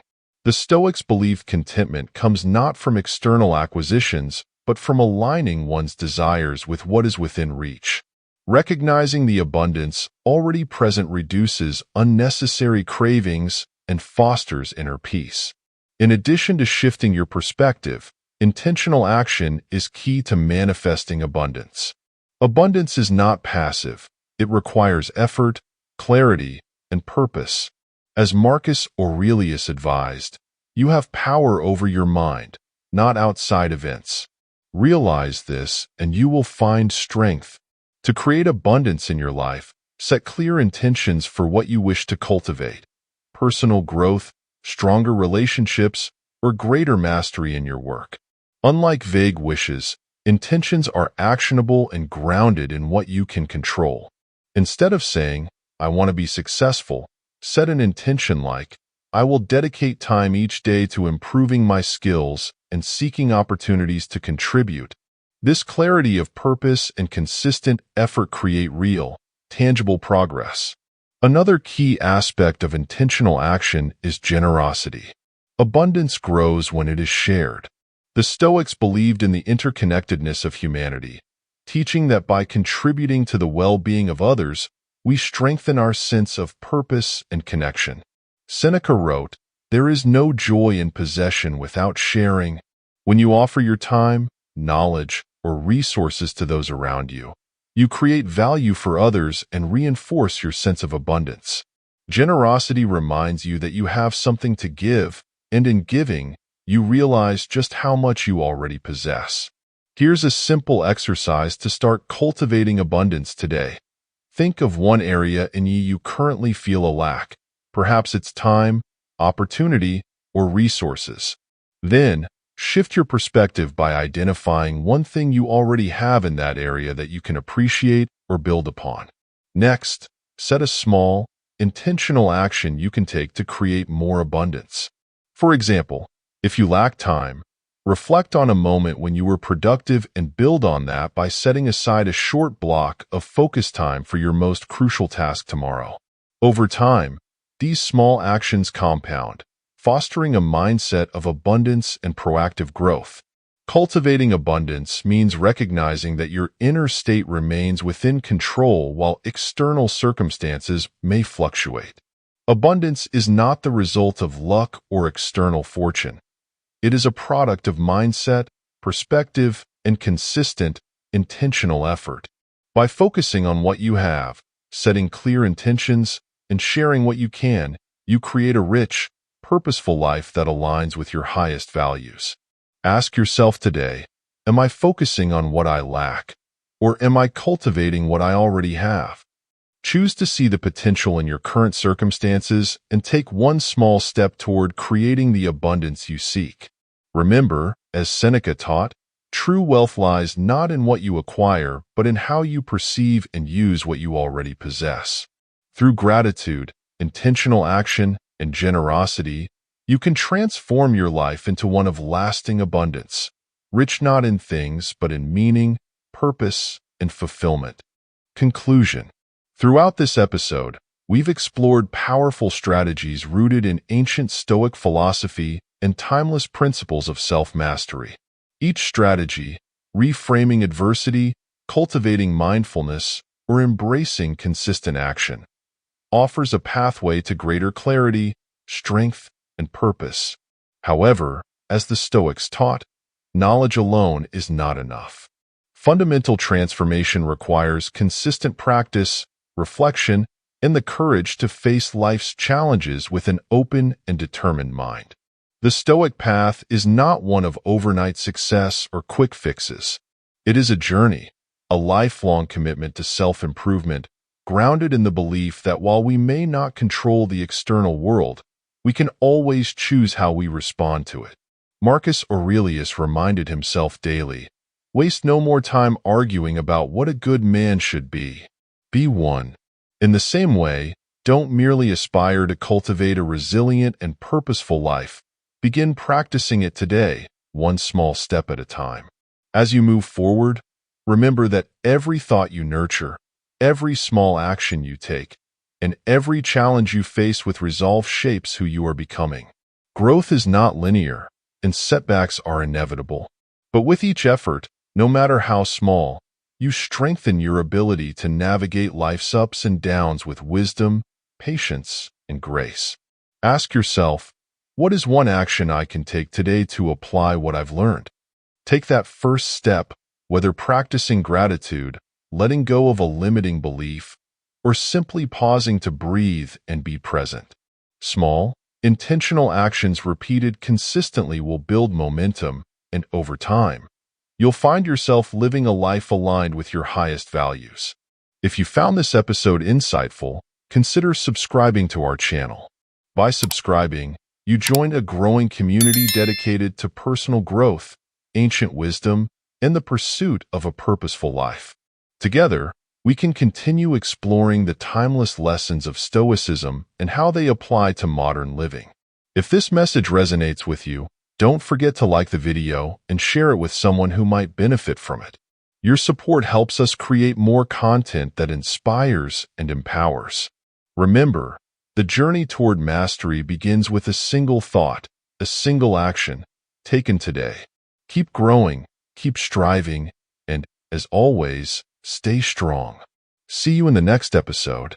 The Stoics believe contentment comes not from external acquisitions, but from aligning one's desires with what is within reach. Recognizing the abundance already present reduces unnecessary cravings and fosters inner peace. In addition to shifting your perspective, intentional action is key to manifesting abundance. Abundance is not passive. It requires effort, clarity, and purpose. As Marcus Aurelius advised, you have power over your mind, not outside events. Realize this, and you will find strength. To create abundance in your life, set clear intentions for what you wish to cultivate: personal growth, stronger relationships, or greater mastery in your work. Unlike vague wishes, intentions are actionable and grounded in what you can control. Instead of saying, "I want to be successful," set an intention like, "I will dedicate time each day to improving my skills and seeking opportunities to contribute." This clarity of purpose and consistent effort create real, tangible progress. Another key aspect of intentional action is generosity. Abundance grows when it is shared. The Stoics believed in the interconnectedness of humanity, teaching that by contributing to the well-being of others, we strengthen our sense of purpose and connection. Seneca wrote, "There is no joy in possession without sharing." When you offer your time, knowledge, or resources to those around you, you create value for others and reinforce your sense of abundance. Generosity reminds you that you have something to give, and in giving, you realize just how much you already possess. Here's a simple exercise to start cultivating abundance today. Think of one area in you currently feel a lack. Perhaps it's time, opportunity, or resources. Then, shift your perspective by identifying one thing you already have in that area that you can appreciate or build upon. Next, set a small, intentional action you can take to create more abundance. For example, if you lack time, reflect on a moment when you were productive and build on that by setting aside a short block of focus time for your most crucial task tomorrow. Over time, these small actions compound, fostering a mindset of abundance and proactive growth. Cultivating abundance means recognizing that your inner state remains within control while external circumstances may fluctuate. Abundance is not the result of luck or external fortune. It is a product of mindset, perspective, and consistent, intentional effort. By focusing on what you have, setting clear intentions, and sharing what you can, you create a rich, purposeful life that aligns with your highest values. Ask yourself today, am I focusing on what I lack, or am I cultivating what I already have? Choose to see the potential in your current circumstances and take one small step toward creating the abundance you seek. Remember, as Seneca taught, true wealth lies not in what you acquire, but in how you perceive and use what you already possess. Through gratitude, intentional action, and generosity, you can transform your life into one of lasting abundance, rich not in things, but in meaning, purpose, and fulfillment. Conclusion. Throughout this episode, we've explored powerful strategies rooted in ancient Stoic philosophy and timeless principles of self-mastery. Each strategy, reframing adversity, cultivating mindfulness, or embracing consistent action, offers a pathway to greater clarity, strength, and purpose. However, as the Stoics taught, knowledge alone is not enough. Fundamental transformation requires consistent practice, reflection, and the courage to face life's challenges with an open and determined mind. The Stoic path is not one of overnight success or quick fixes. It is a journey, a lifelong commitment to self-improvement, grounded in the belief that while we may not control the external world, we can always choose how we respond to it. Marcus Aurelius reminded himself daily, "Waste no more time arguing about what a good man should be. Be one." In the same way, don't merely aspire to cultivate a resilient and purposeful life. Begin practicing it today, one small step at a time. As you move forward, remember that every thought you nurture, every small action you take, and every challenge you face with resolve shapes who you are becoming. Growth is not linear, and setbacks are inevitable. But with each effort, no matter how small, you strengthen your ability to navigate life's ups and downs with wisdom, patience, and grace. Ask yourself, what is one action I can take today to apply what I've learned? Take that first step, whether practicing gratitude, letting go of a limiting belief, or simply pausing to breathe and be present. Small, intentional actions repeated consistently will build momentum, and over time, you'll find yourself living a life aligned with your highest values. If you found this episode insightful, consider subscribing to our channel. By subscribing, you join a growing community dedicated to personal growth, ancient wisdom, and the pursuit of a purposeful life. Together, we can continue exploring the timeless lessons of Stoicism and how they apply to modern living. If this message resonates with you, don't forget to like the video and share it with someone who might benefit from it. Your support helps us create more content that inspires and empowers. Remember, the journey toward mastery begins with a single thought, a single action, taken today. Keep growing, keep striving, and, as always, stay strong. See you in the next episode.